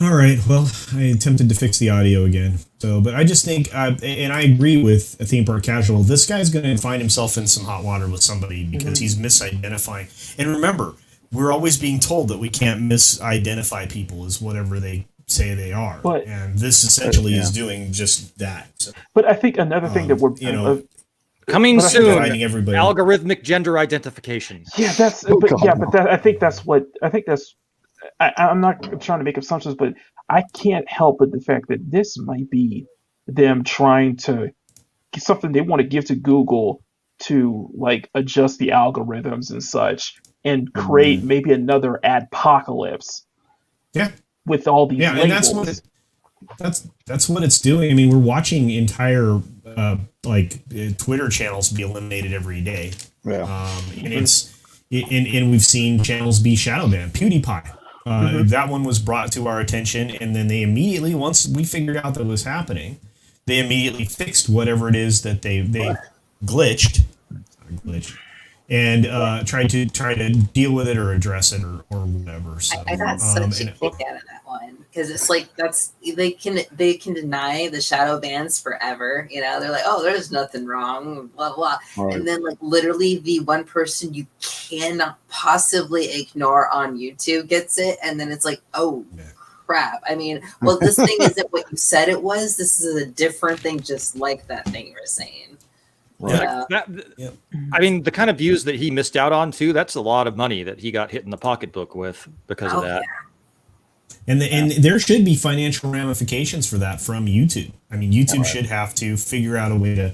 All right. Well, I attempted to fix the audio again. So, but I just think, and I agree with Theme Park Casual, this guy's going to find himself in some hot water with somebody because he's misidentifying. And remember, we're always being told that we can't misidentify people as whatever they say they are. And this essentially is doing just that. So, but I think another thing that we're, coming soon, algorithmic gender identification. Yeah, I think that's I'm not trying to make assumptions, but I can't help but the fact that this might be them trying to something they want to give to Google to like adjust the algorithms and such and create maybe another adpocalypse. Yeah. With all these labels. And that's what it's doing. I mean, we're watching entire Twitter channels be eliminated every day. Yeah. And we've seen channels be shadow banned. PewDiePie. That one was brought to our attention, and then they immediately, once we figured out that it was happening, they immediately fixed whatever it is that they glitched, and tried to deal with it or address it or whatever. So I got such a kick out of that one because it's like they can deny the shadow bans forever. You know, they're like, oh, there's nothing wrong, blah blah, Right. and then like literally the one person you cannot possibly ignore on YouTube gets it, and then it's like, oh crap. I mean, well, this thing isn't what you said it was. This is a different thing, just like that thing you were saying. Right. I mean, the kind of views that he missed out on too, that's a lot of money that he got hit in the pocketbook with because of that. And there should be financial ramifications for that from YouTube. I mean, YouTube should have to figure out a way to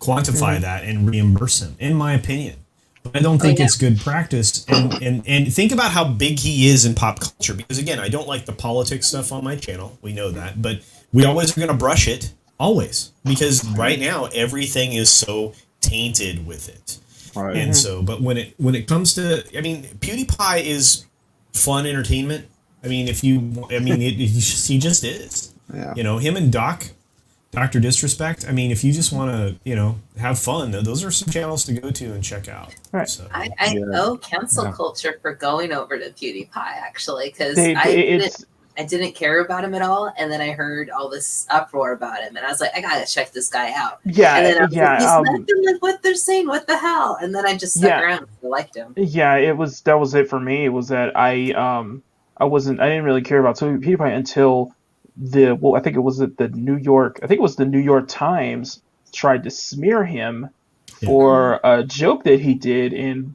quantify that and reimburse him, in my opinion. But I don't think it's good practice. And think about how big he is in pop culture. Because, again, I don't like the politics stuff on my channel. We know that. But we always are going to brush it. Always. Because right now, everything is so tainted with it. Right. And so, but when it comes to, I mean, PewDiePie is fun entertainment. I mean, he just is. Yeah. You know, him and Dr. Disrespect. I mean, if you just want to, you know, have fun, those are some channels to go to and check out. Right. So, I owe cancel culture for going over to PewDiePie, actually, because I didn't care about him at all, and then I heard all this uproar about him, and I was like, I gotta check this guy out. Yeah, and then I was like, he's nothing like what they're saying. What the hell? And then I just stuck around and I liked him. Yeah, that was it for me. It was that I didn't really care about PewDiePie until I think it was the New York Times tried to smear him for a joke that he did, and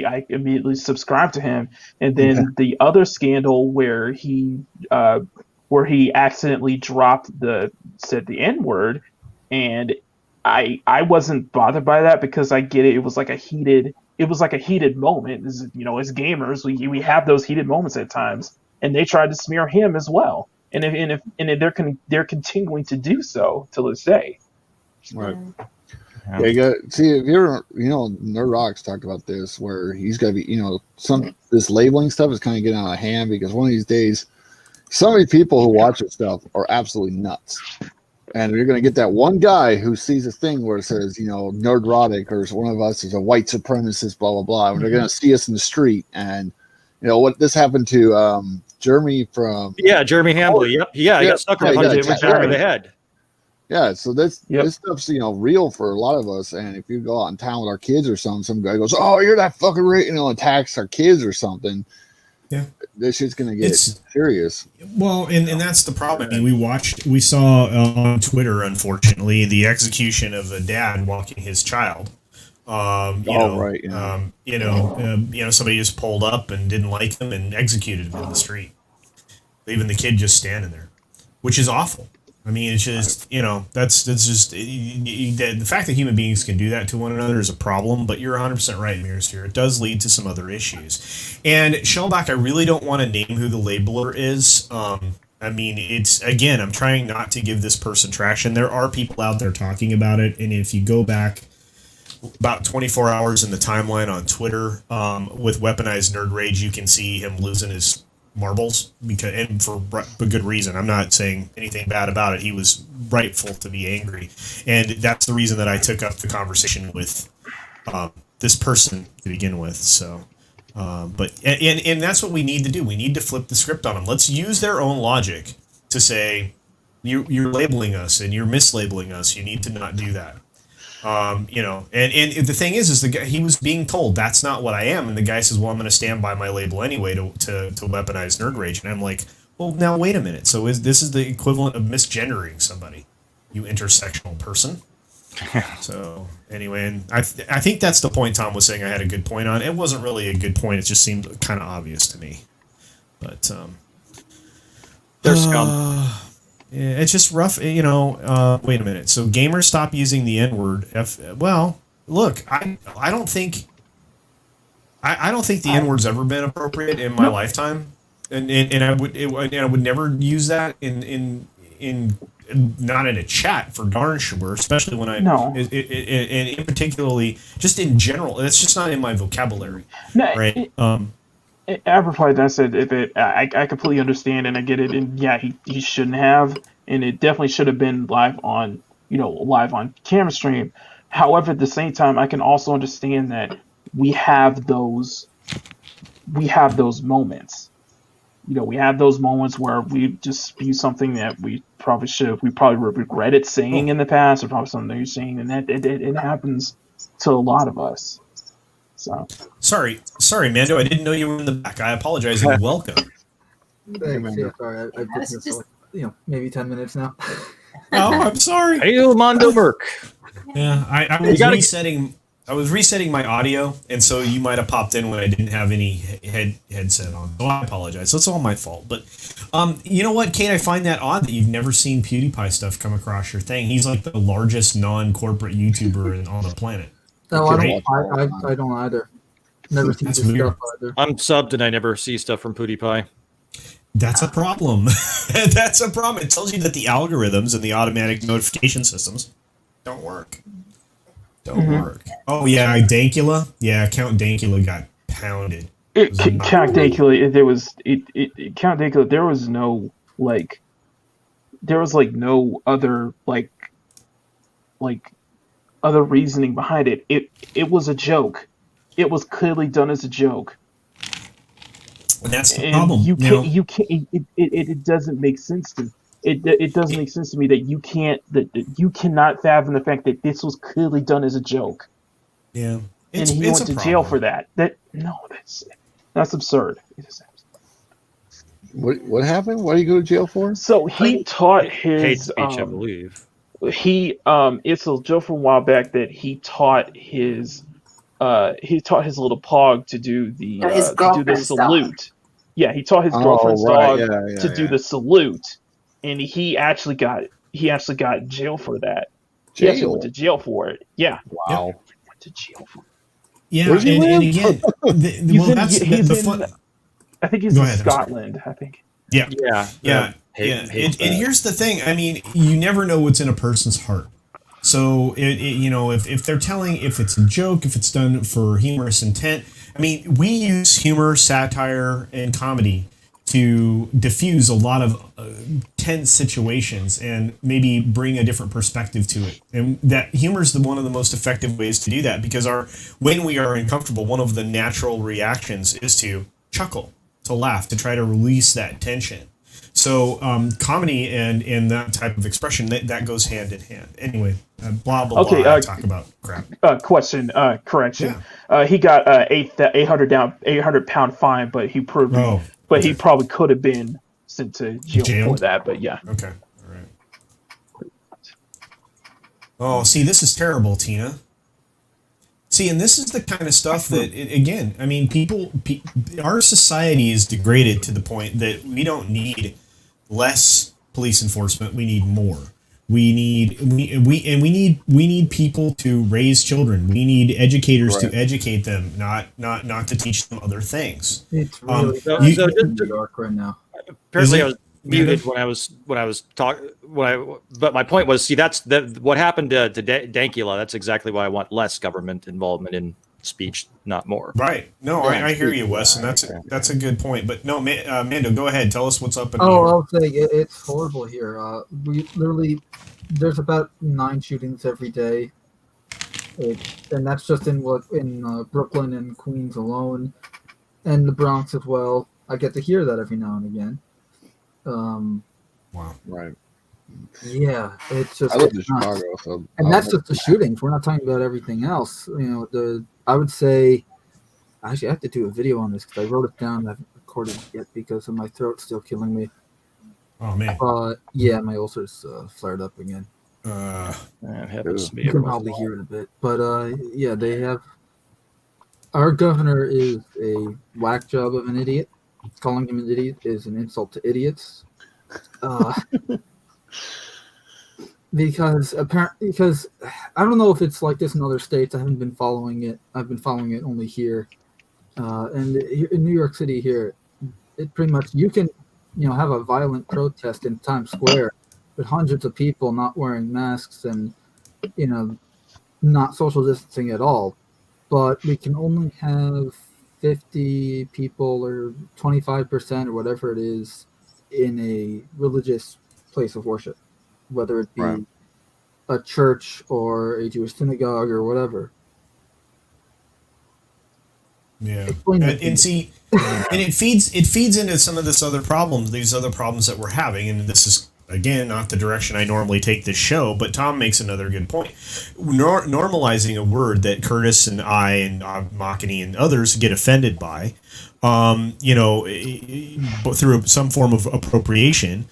I immediately subscribed to him. And then the other scandal where he accidentally said the N-word, and I wasn't bothered by that because I get it. It was like a heated moment. You know, as gamers, we have those heated moments at times, and they tried to smear him as well. And they're continuing to do so till this day. Right. Yeah, you got see if you're Nerd Rocks talked about this where he's got to be this labeling stuff is kind of getting out of hand because one of these days so many people who watch this stuff are absolutely nuts, and you're going to get that one guy who sees a thing where it says nerdrotic or one of us is a white supremacist, blah blah blah, and they're going to see us in the street, and what this happened to Jeremy from Jeremy Hambley. Yep. He got sucker punched with the head. Yeah, so this stuff's real for a lot of us, and if you go out in town with our kids or something, some guy goes, "Oh, you're that fucking attacks our kids or something." Yeah, this shit's gonna get serious. Well, and that's the problem. I mean, we saw on Twitter, unfortunately, the execution of a dad walking his child. Somebody just pulled up and didn't like him and executed him in the street, leaving the kid just standing there, which is awful. I mean, it's just, that's just the fact that human beings can do that to one another is a problem, but you're 100% right, Mirrorsphere. It does lead to some other issues. And Shellback, I really don't want to name who the labeler is. I mean, I'm trying not to give this person traction. There are people out there talking about it, and if you go back about 24 hours in the timeline on Twitter with weaponized nerd rage, you can see him losing his marbles and for good reason. I'm not saying anything bad about it. He was rightful to be angry, and that's the reason that I took up the conversation with this person to begin with. So, but that's what we need to do. We need to flip the script on them. Let's use their own logic to say you're labeling us and you're mislabeling us. You need to not do that. And the thing is the guy, he was being told that's not what I am, and the guy says, well, I'm going to stand by my label anyway to weaponize nerd rage, and I'm like, well, now wait a minute, so this is the equivalent of misgendering somebody, you intersectional person. So anyway, and I think that's the point Tom was saying I had a good point on. It wasn't really a good point, it just seemed kind of obvious to me, but there's scum. It's just rough, wait a minute. So gamers stop using the N-word. Well, look, I don't think the N-word's ever been appropriate in my lifetime, and I would never use that in not in a chat for darn sure, especially when and particularly just in general. That's just not in my vocabulary, right? I replied and I said, I completely understand and I get it, and yeah, he shouldn't have, and it definitely should have been live on camera stream. However, at the same time, I can also understand that we have those moments. we have those moments where we just spew something that we probably regretted saying in the past, or probably something you're saying, and that it happens to a lot of us. So Sorry, Mando. I didn't know you were in the back. I apologize and welcome. Thanks. Yeah, sorry. I've been here for maybe 10 minutes now. Oh, I'm sorry. Hey, Mondo Burke. Yeah, I was resetting. I was resetting my audio, and so you might have popped in when I didn't have any headset on. So I apologize. So it's all my fault. But you know what, Kate? I find that odd that you've never seen PewDiePie stuff come across your thing. He's like the largest non-corporate YouTuber on the planet. No, I don't either. Never seen this stuff either. I'm subbed and I never see stuff from PewDiePie. That's a problem. That's a problem. It tells you that the algorithms and the automatic notification systems don't work. Don't work. Oh yeah, Dankula. Yeah, Count Dankula got pounded. Count Dankula, Count Dankula, there was no no other other reasoning behind it. It was a joke. It was clearly done as a joke. And that's the problem. You can't. It doesn't make sense to. It doesn't make sense to me that you cannot fathom the fact that this was clearly done as a joke. Yeah, and he went to jail for that. That's absurd. What happened? What did he go to jail for? So he taught his hate speech, I believe. It's a joke from a while back that he taught his little pog to do the salute. Dog. Yeah, he taught his girlfriend's dog to do the salute, and he actually got in jail for that. He actually went to jail for it. Yeah. Wow. He went to jail for it. Yeah, and again, I think he's in Scotland. I think. Yeah. And here's the thing. I mean, you never know what's in a person's heart. So, if they're telling, if it's a joke, if it's done for humorous intent, I mean, we use humor, satire, and comedy to diffuse a lot of tense situations and maybe bring a different perspective to it. And that humor is one of the most effective ways to do that, because when we are uncomfortable, one of the natural reactions is to chuckle, to laugh, to try to release that tension. So comedy and that type of expression, that goes hand in hand. Anyway, blah, blah, blah, talk about crap. Correction. He got 800 pound fine, but he proved he probably could have been sent to jail for that, but yeah. Okay, all right. Oh, see, this is terrible, Tina. See, and this is the kind of stuff that, again, I mean, our society is degraded to the point that we don't need less police enforcement. We need more. We need people to raise children. We need educators to educate them, not to teach them other things. It's really dark right now. Apparently, I was muted when I was talking. But my point was, see, that's what happened to Dankula. That's exactly why I want less government involvement in speech, not more. Right. No, I hear you, Wes, and that's a good point. But no, Mando, go ahead. Tell us what's up. I'll say it's horrible here. We literally, there's about 9 shootings every day, and that's just in Brooklyn and Queens alone, and the Bronx as well. I get to hear that every now and again. Wow. Right. Yeah, it's just. I live in Chicago, so. And that's just the shootings. We're not talking about everything else. I would say, actually, I have to do a video on this because I wrote it down. I haven't recorded it yet because of my throat still killing me. Oh man. Yeah, my ulcer's flared up again. That happens to me. You can probably hear it a bit, but yeah, they have. Our governor is a whack job of an idiot. Calling him an idiot is an insult to idiots. Because I don't know if it's like this in other states. I haven't been following it. I've been following it only here, and in New York City here, it pretty much you can have a violent protest in Times Square with hundreds of people not wearing masks and not social distancing at all, but we can only have 50 people or 25% or whatever it is in a religious place of worship, whether it be a church or a Jewish synagogue or whatever. Yeah, Explain that to and me. see, and it feeds into some of these other problems that we're having, and this is again not the direction I normally take this show. But Tom makes another good point. Normalizing a word that Curtis and I and Makani and others get offended by, through some form of appropriation,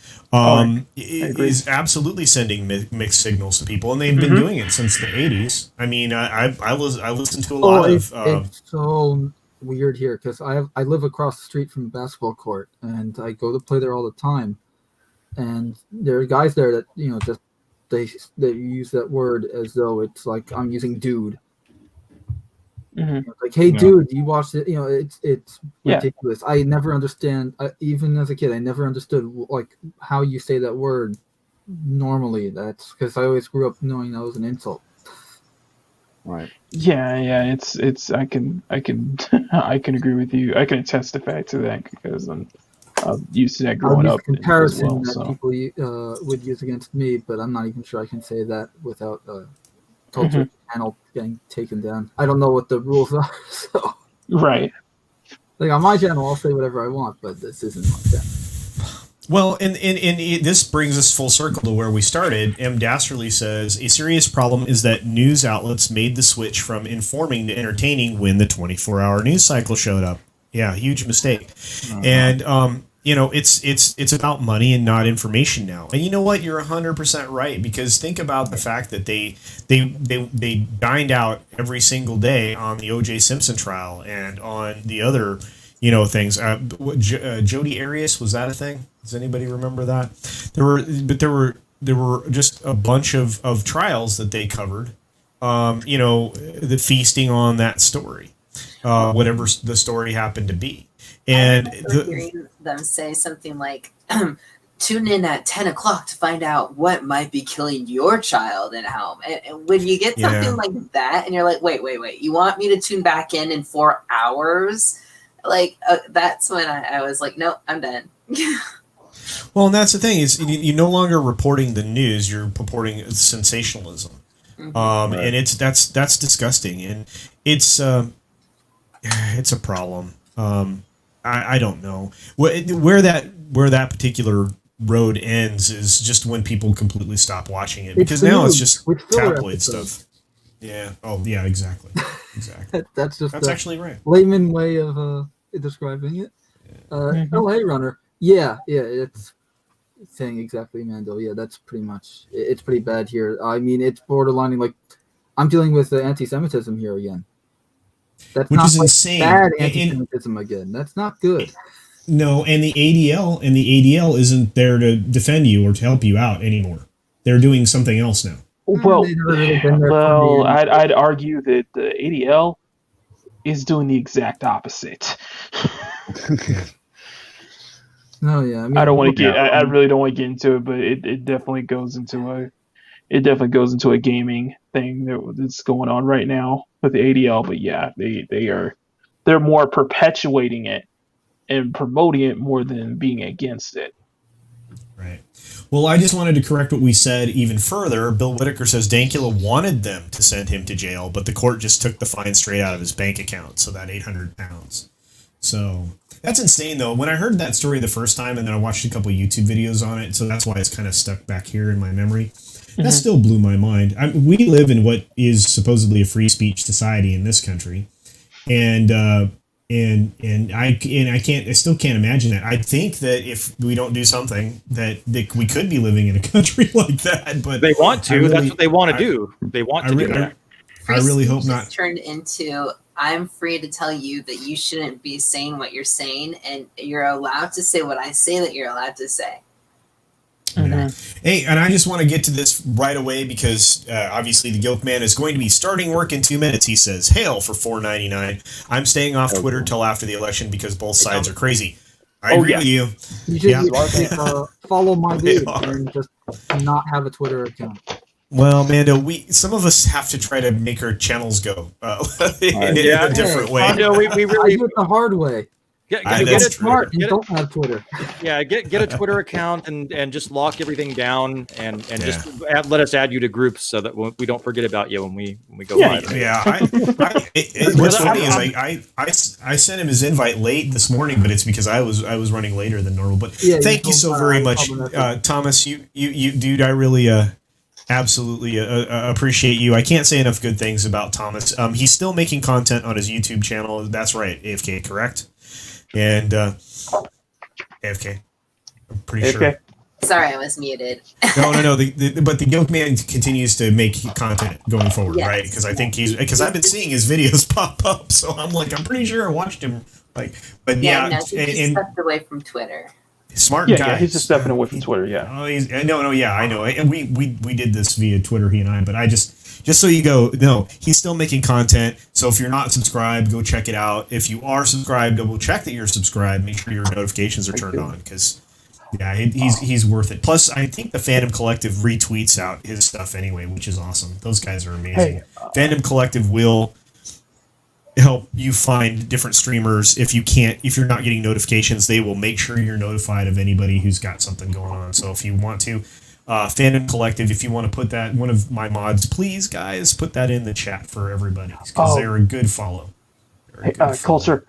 is absolutely sending mixed signals to people, and they've been doing it since the 80s. I mean, I listened to a lot of. It's so weird here because I live across the street from the basketball court, and I go to play there all the time. And there are guys there that just they use that word as though it's like I'm using dude. Like, hey, dude, you watched it? It's ridiculous. I never understand. Even as a kid, I never understood like how you say that word normally. That's because I always grew up knowing that was an insult. Right. Yeah. It's. I can I can agree with you. I can attest the fact to that because I'm used to that growing up. Comparison as well, that people would use against me, but I'm not even sure I can say that without culture channel getting taken down. I don't know what the rules are, so right. Like on my channel, I'll say whatever I want, but this isn't like that. Well, and this brings us full circle to where we started. M. Dasserly says, a serious problem is that news outlets made the switch from informing to entertaining when the 24-hour news cycle showed up. Yeah, huge mistake. And, it's about money and not information now. And you know what? You're 100% right, because think about the fact that they dined out every single day on the O.J. Simpson trial and on the other things. Jodi Arias, was that a thing? Does anybody remember that? There were just a bunch of trials that they covered. The feasting on that story, whatever the story happened to be, and hearing them say something like, "Tune in at 10 o'clock to find out what might be killing your child at home." And when you get something like that, and you're like, "Wait, you want me to tune back in 4 hours?" Like that's when I was like, "Nope, I'm done." Well, and that's the thing is you're no longer reporting the news; you're reporting sensationalism, and that's disgusting, and it's a problem. I don't know where that particular road ends is just when people completely stop watching it, because now it's just tabloid stuff. Yeah. Oh, yeah. Exactly. That's actually right. Layman way of describing it. Oh, hey, runner. Yeah. It's saying exactly, Mando. Yeah, that's pretty much. It's pretty bad here. I mean, it's borderlining like I'm dealing with the anti-Semitism here again. That's which not is insane. Bad anti-Semitism again. That's not good. No, and the ADL isn't there to defend you or to help you out anymore. They're doing something else now. Well, I'd argue that the ADL is doing the exact opposite. No, yeah. I mean, I don't want to get. I really don't want to get into it, but it definitely goes into a gaming thing that's going on right now with the ADL. But yeah, they're more perpetuating it and promoting it more than being against it. Right. Well, I just wanted to correct what we said even further. Bill Whitaker says Dankula wanted them to send him to jail, but the court just took the fine straight out of his bank account, so that £800. So that's insane, though. When I heard that story the first time, and then I watched a couple of YouTube videos on it, so that's why it's kind of stuck back here in my memory. That still blew my mind. We live in what is supposedly a free speech society in this country, and I still can't imagine that. I think that if we don't do something, that we could be living in a country like that. But they want to. That's what they want to do. They want to do that. I really hope not. Turned into, I'm free to tell you that you shouldn't be saying what you're saying, and you're allowed to say what I say that you're allowed to say. Hey, and I just want to get to this right away because obviously the Guilt Man is going to be starting work in 2 minutes. He says, "Hail for $4.99. I'm staying off Twitter till after the election because both sides are crazy." I agree with you. You should follow my lead and just not have a Twitter account. Well, Mando, some of us have to try to make our channels go in a different way. Mando, we really I do it the hard way. Get That's it true. Smart. You don't have Twitter. Yeah, get a Twitter account and just lock everything down and Yeah. just let us add you to groups so that we don't forget about you when we go Yeah. live. Yeah, what's funny is I sent him his invite late this morning, but it's because I was running later than normal. But Yeah, thank you so very much, Thomas. You dude, I really absolutely appreciate you. I can't say enough good things about Thomas. He's still making content on his YouTube channel. That's right, AFK, correct? And AFK, I'm pretty sure. Sorry, I was muted. No. But the Yoke Man continues to make content going forward, Yes. right? Because I think because I've been seeing his videos pop up, so I'm pretty sure I watched him. But yeah, no, he just stepped away from Twitter. Smart Yeah, guy. yeah, he's just stepping away from Twitter. Yeah. Oh, yeah, I know. And we did this via Twitter, he and I. But I just so you go, no, he's still making content. So if you're not subscribed, go check it out. If you are subscribed, double check that you're subscribed. Make sure your notifications are turned on because. Yeah, he's worth it. Plus, I think the Fandom Collective retweets out his stuff anyway, which is awesome. Those guys are amazing. Hey, Fandom Collective will help you find different streamers. If you're not getting notifications, they will make sure you're notified of anybody who's got something going on. So if you want to, Fandom Collective, if you want to put that, one of my mods, please, guys, put that in the chat for everybody because they're a good follow. Culture.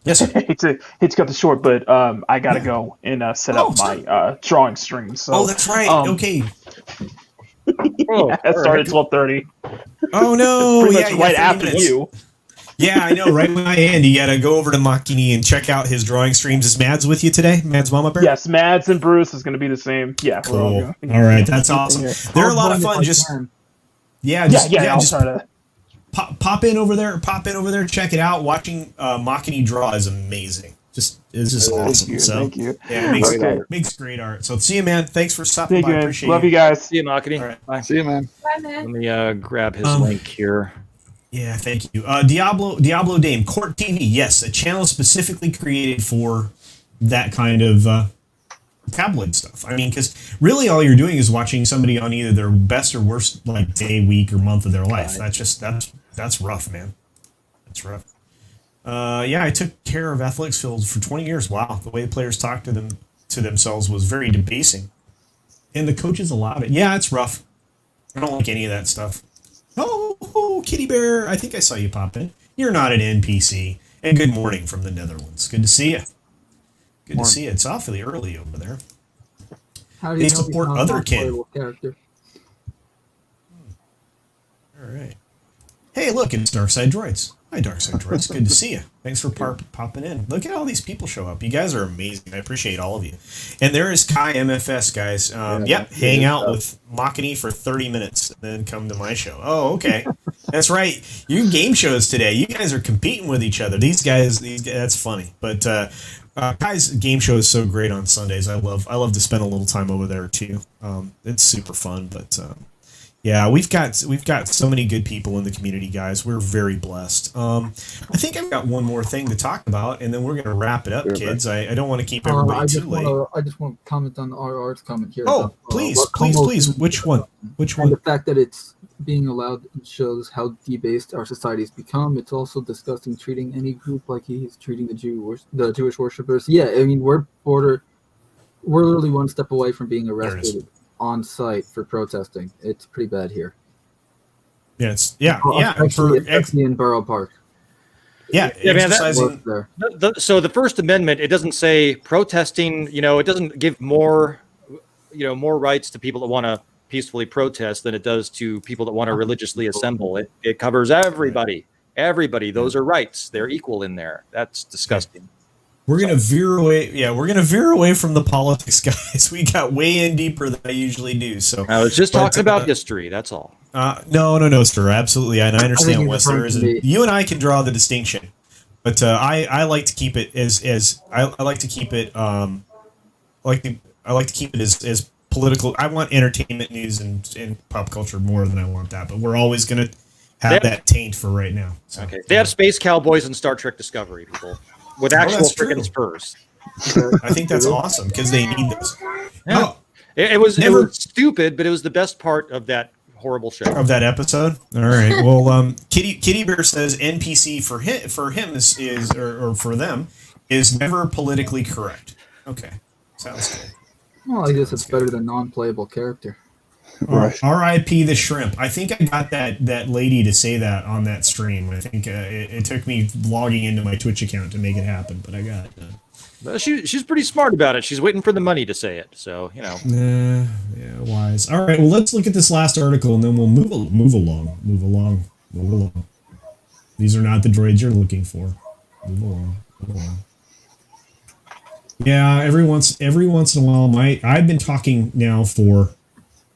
Yes, sir. hate to cut this short, but I gotta go and set up my drawing stream. So that's right. Okay. It started at 12:30. Oh no! Pretty much right after you. Yeah, I know. Right when I end, you gotta go over to Makini and check out his drawing streams. Is Mads with you today? Mads Mama Bear? Yes, Mads and Bruce is going to be the same. Yeah, cool. All right, that's awesome. They're a lot of fun. Just I'll just try to pop in over there. Check it out. Watching Makini draw is amazing. It's just awesome. Thank you. Yeah, it makes great art. So see you, man. Thanks for stopping by. Appreciate Love you. you guys. See you, Makini. All right. Bye. See you, man. Bye, man. Let me grab his link here. Yeah, thank you. Diablo Dame, Court TV, yes, a channel specifically created for that kind of tabloid stuff. I mean, because really all you're doing is watching somebody on either their best or worst day, week, or month of their life. That's rough, man. That's rough. I took care of athletics fields for 20 years. Wow, the way the players talked to themselves was very debasing, and the coaches allowed it. Yeah, it's rough. I don't like any of that stuff. Oh, Kitty Bear, I think I saw you pop in. You're not an NPC. And good morning from the Netherlands. Good to see you. Good to see you. It's awfully early over there. How do you They know support he's not other a kin. playable character? All right. Hey, look, it's Darkside Droids. Hi, Darkside Droids. Good to see you. Thanks for popping in. Look at all these people show up. You guys are amazing. I appreciate all of you. And there is Kai MFS, guys. Hang out with Makini for 30 minutes and then come to my show. Oh, okay. That's right. You game shows today. You guys are competing with each other. These guys, that's funny. But Kai's game show is so great on Sundays. I love to spend a little time over there too. It's super fun, but yeah, we've got so many good people in the community, guys. We're very blessed. I think I've got one more thing to talk about, and then we're going to wrap it up, kids. I don't want to keep everybody too late. I just want to comment on RR's comment here. Oh, please. Which one? And the fact that it's being allowed shows how debased our society's become. It's also disgusting treating any group like he's treating the Jewish worshippers. Yeah, I mean we're literally one step away from being arrested on site for protesting. It's pretty bad here. Yes, especially in Borough Park. Yeah, man. So the First Amendment, it doesn't say protesting. It doesn't give more rights to people that want to peacefully protest than it does to people that want to religiously assemble. It covers everybody. Everybody. Those are rights. They're equal in there. That's disgusting. We're gonna veer away. Yeah, we're gonna veer away from the politics, guys. We got way in deeper than I usually do. So I was just talking about history. That's all. No, sir. Absolutely, and I understand what there is. You and I can draw the distinction, but I like to keep it as I like to keep it. I like to keep it as political. I want entertainment news and pop culture more than I want that. But we're always gonna have that taint for right now. So, okay. They have Space Cowboys and Star Trek Discovery, people. With actual freaking spurs. I think that's awesome because they need those. Yeah. It was stupid, but it was the best part of that horrible show. Of that episode? All right. Well, Kitty Bear says NPC for him is or for them is never politically correct. Okay, sounds good. Well, I guess it's better than non-playable character. Right. R.I.P. the shrimp. I think I got that lady to say that on that stream. I think it took me logging into my Twitch account to make it happen, but I got it done. Well, she's pretty smart about it. She's waiting for the money to say it. So, you know. Yeah, wise. All right, well, let's look at this last article, and then we'll move along. These are not the droids you're looking for. Move along. Yeah, every once in a while, I've been talking now for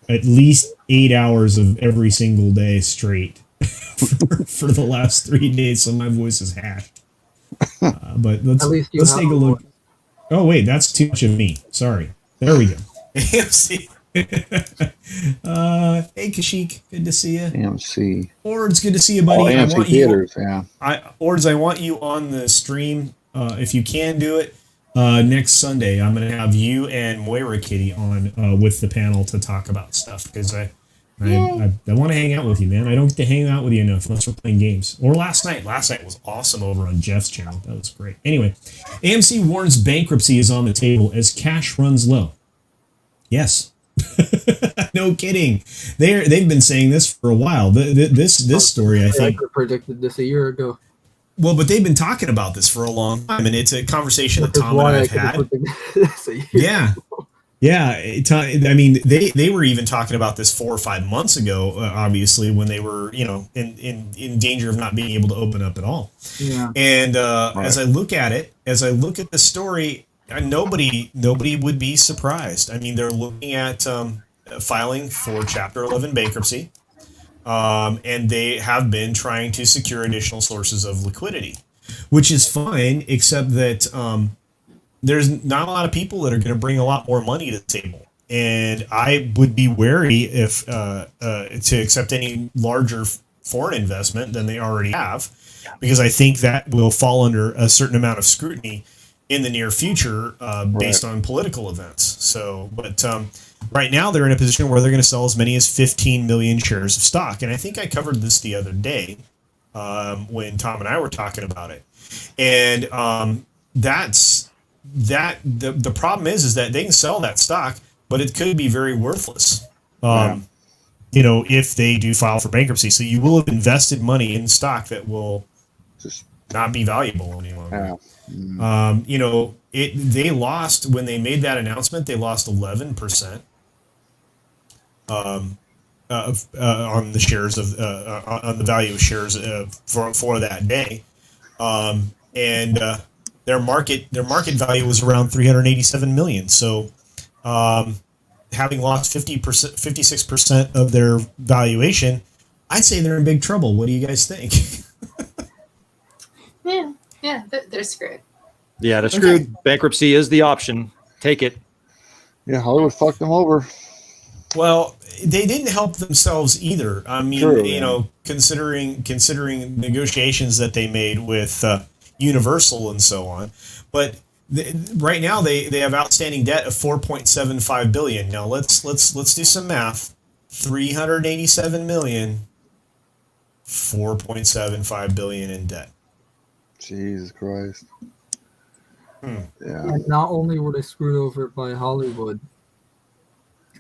at least 8 hours of every single day straight for the last 3 days, so my voice is hashed. But let's take a look. Oh wait, that's too much of me. Sorry. There we go. AMC. Hey Kashik, good to see you. AMC. Ords, good to see you, buddy. AMC theaters, yeah. Ords, I want you on the stream if you can do it. Next Sunday, I'm going to have you and Moira Kitty on with the panel to talk about stuff because I want to hang out with you, man. I don't get to hang out with you enough unless we're playing games. Or last night. Last night was awesome over on Jeff's channel. That was great. Anyway, AMC warns bankruptcy is on the table as cash runs low. Yes. No kidding. They've been saying this for a while. This story, I think, predicted this a year ago. Well, but they've been talking about this for a long time, and it's a conversation that Tom and I have had. Yeah. I mean, they were even talking about this 4 or 5 months ago, obviously, when they were, in danger of not being able to open up at all. Yeah. And as I look at the story, nobody would be surprised. I mean, they're looking at filing for Chapter 11 bankruptcy. And they have been trying to secure additional sources of liquidity, which is fine, except that there's not a lot of people that are going to bring a lot more money to the table. And I would be wary if to accept any larger foreign investment than they already have, because I think that will fall under a certain amount of scrutiny in the near future based on political events. So, but right now they're in a position where they're going to sell as many as 15 million shares of stock. And I think I covered this the other day when Tom and I were talking about it. And the problem is that they can sell that stock, but it could be very worthless. If they do file for bankruptcy. So you will have invested money in stock that will just not be valuable any longer. They lost when they made that announcement. They lost 11% on the shares of on the value of shares for that day, and their market value was around 387 million. So, having lost 56% of their valuation, I'd say they're in big trouble. What do you guys think? Yeah, they're screwed. Yeah, they're screwed. Okay. Bankruptcy is the option. Take it. Yeah, Hollywood fucked them over. Well, they didn't help themselves either. I mean, true, considering negotiations that they made with Universal and so on. But right now they have outstanding debt of $4.75 billion. Now let's do some math. 387 million, 4.75 billion in debt. Jesus Christ. Yeah. And not only were they screwed over by Hollywood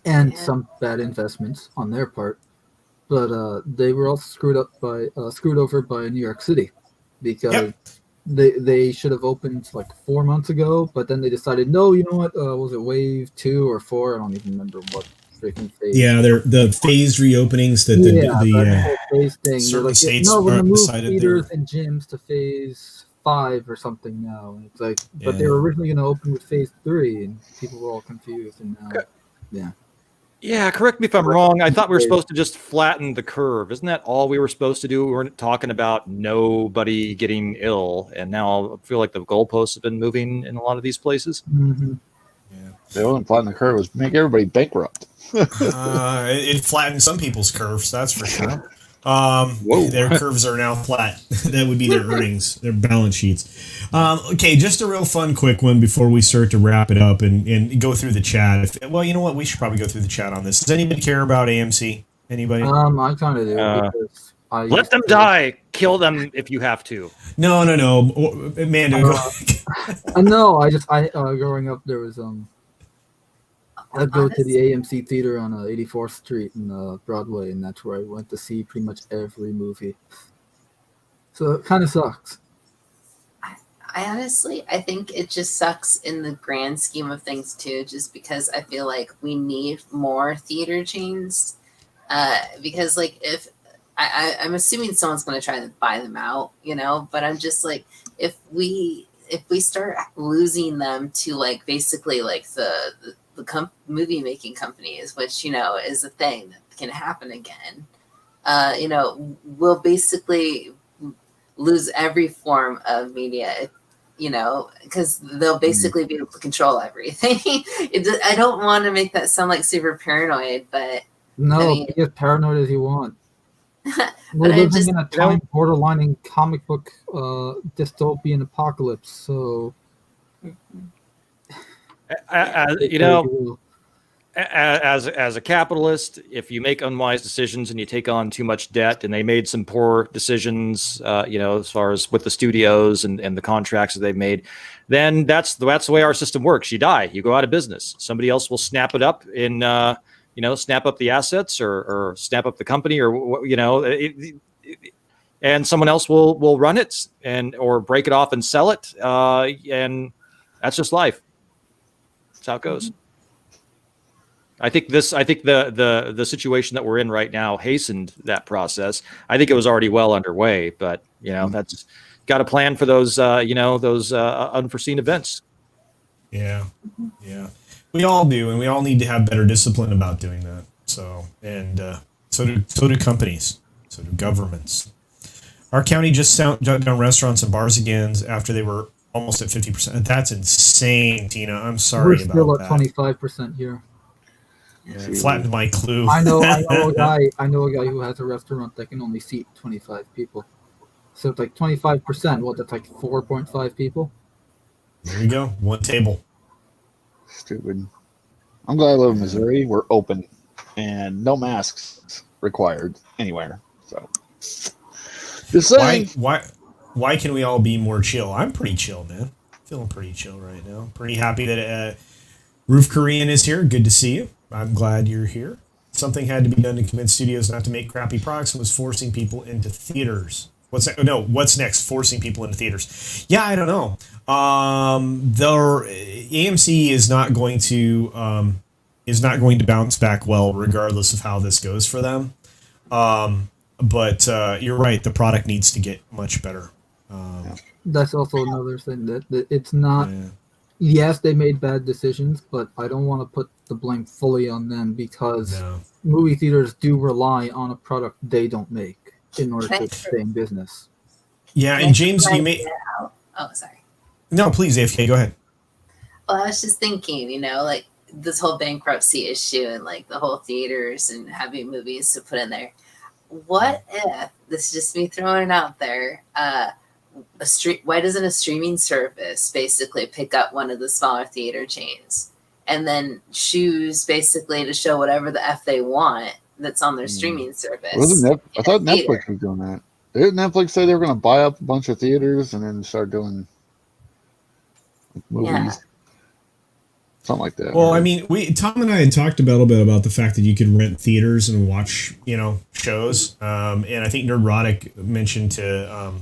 and some bad investments on their part, but they were also screwed over by New York City because they should have opened like 4 months ago, but then they decided, no, you know what? Was it wave 2 or 4? I don't even remember what freaking phase. Yeah, they're the phased reopenings that the whole phase thing. Certain like, states no, we're gonna move decided theaters and gyms to phase 5 or something now. And it's like, but they were originally going to open with phase 3, and people were all confused. And now, yeah. Correct me if I'm wrong. I thought we were supposed to just flatten the curve. Isn't that all we were supposed to do? We weren't talking about nobody getting ill, and now I feel like the goalposts have been moving in a lot of these places. Mm-hmm. Yeah, they wasn't flatten the curve; it was make everybody bankrupt. It flattened some people's curves, that's for sure. Their curves are now flat. That would be their earnings, their balance sheets. Okay, just a real fun, quick one before we start to wrap it up and go through the chat. Well, you know what? We should probably go through the chat on this. Does anybody care about AMC? Anybody? I kind of do because Let them die. Kill them if you have to. No, Amanda. No, I growing up there was I'd go to the AMC theater on 84th Street in Broadway, and that's where I went to see pretty much every movie. So it kind of sucks. I honestly, I think it just sucks in the grand scheme of things too, just because I feel like we need more theater chains. Because like if I'm assuming someone's going to try to buy them out, but I'm just like, if we start losing them to like basically like the movie making companies, which is a thing that can happen again, we'll basically lose every form of media, because they'll basically be able to control everything. I don't want to make that sound like super paranoid, but no, be as paranoid as you want. We're living in a time borderlining comic book dystopian apocalypse, so as a capitalist, if you make unwise decisions and you take on too much debt, and they made some poor decisions, as far as with the studios and the contracts that they've made, then that's the way our system works. You die, you go out of business. Somebody else will snap it up in, snap up the assets or snap up the company and someone else will run it or break it off and sell it. And that's just life. That's how it goes. I think the situation that we're in right now hastened that process. I think it was already well underway, but that's got to plan for those unforeseen events. Yeah. We all do, and we all need to have better discipline about doing that. So do companies, so do governments. Our county just shut down restaurants and bars again after they were almost at 50%. That's insane, Tina. I'm sorry about that. We're still at 25% here. Yeah, flattened my clue. I know a guy who has a restaurant that can only seat 25 people. So it's like 25%. What? That's like 4.5 people. There you go. One table. Stupid. I'm glad I live in Missouri. We're open and no masks required anywhere. So just saying. Why can we all be more chill? I'm pretty chill, man. Feeling pretty chill right now. Pretty happy that Roof Korean is here. Good to see you. I'm glad you're here. Something had to be done to convince studios not to make crappy products and was forcing people into theaters. What's that? No, what's next? Forcing people into theaters. Yeah, I don't know. The AMC is not going to bounce back well, regardless of how this goes for them. But you're right. The product needs to get much better. That's also another thing that it's not. Yeah. Yes, they made bad decisions, but I don't want to put the blame fully on them because movie theaters do rely on a product they don't make in order to stay in business. Yeah, and James, you may. Oh, sorry. No, please, AFK, go ahead. Well, I was just thinking, like this whole bankruptcy issue and like the whole theaters and having movies to put in there. What if, this is just me throwing it out there, why doesn't a streaming service basically pick up one of the smaller theater chains and then choose basically to show whatever the F they want that's on their streaming service? I thought Netflix was doing that. Didn't Netflix say they were going to buy up a bunch of theaters and then start doing movies? Yeah. Something like that. Well, I mean, Tom and I had talked a little bit about the fact that you could rent theaters and watch, shows. And I think Nerdrotic mentioned to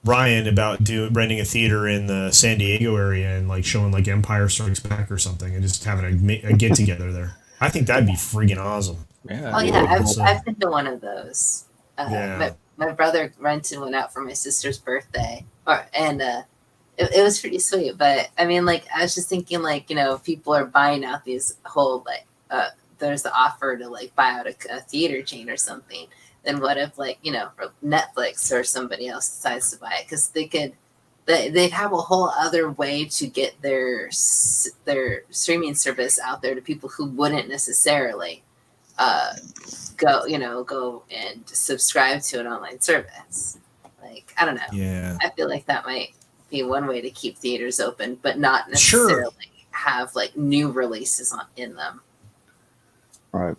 Ryan about renting a theater in the San Diego area and like showing like Empire Strikes Back or something and just having a get together there. I think that'd be freaking awesome. Yeah. Oh yeah, I've been to one of those. My brother rented one out for my sister's birthday, and it was pretty sweet. But I mean, like I was just thinking, like people are buying out these whole like there's the offer to like buy out a theater chain or something. Then what if Netflix or somebody else decides to buy it? Because they'd have a whole other way to get their streaming service out there to people who wouldn't necessarily go and subscribe to an online service. Like, I don't know. Yeah. I feel like that might be one way to keep theaters open, but not necessarily have like new releases in them. Right.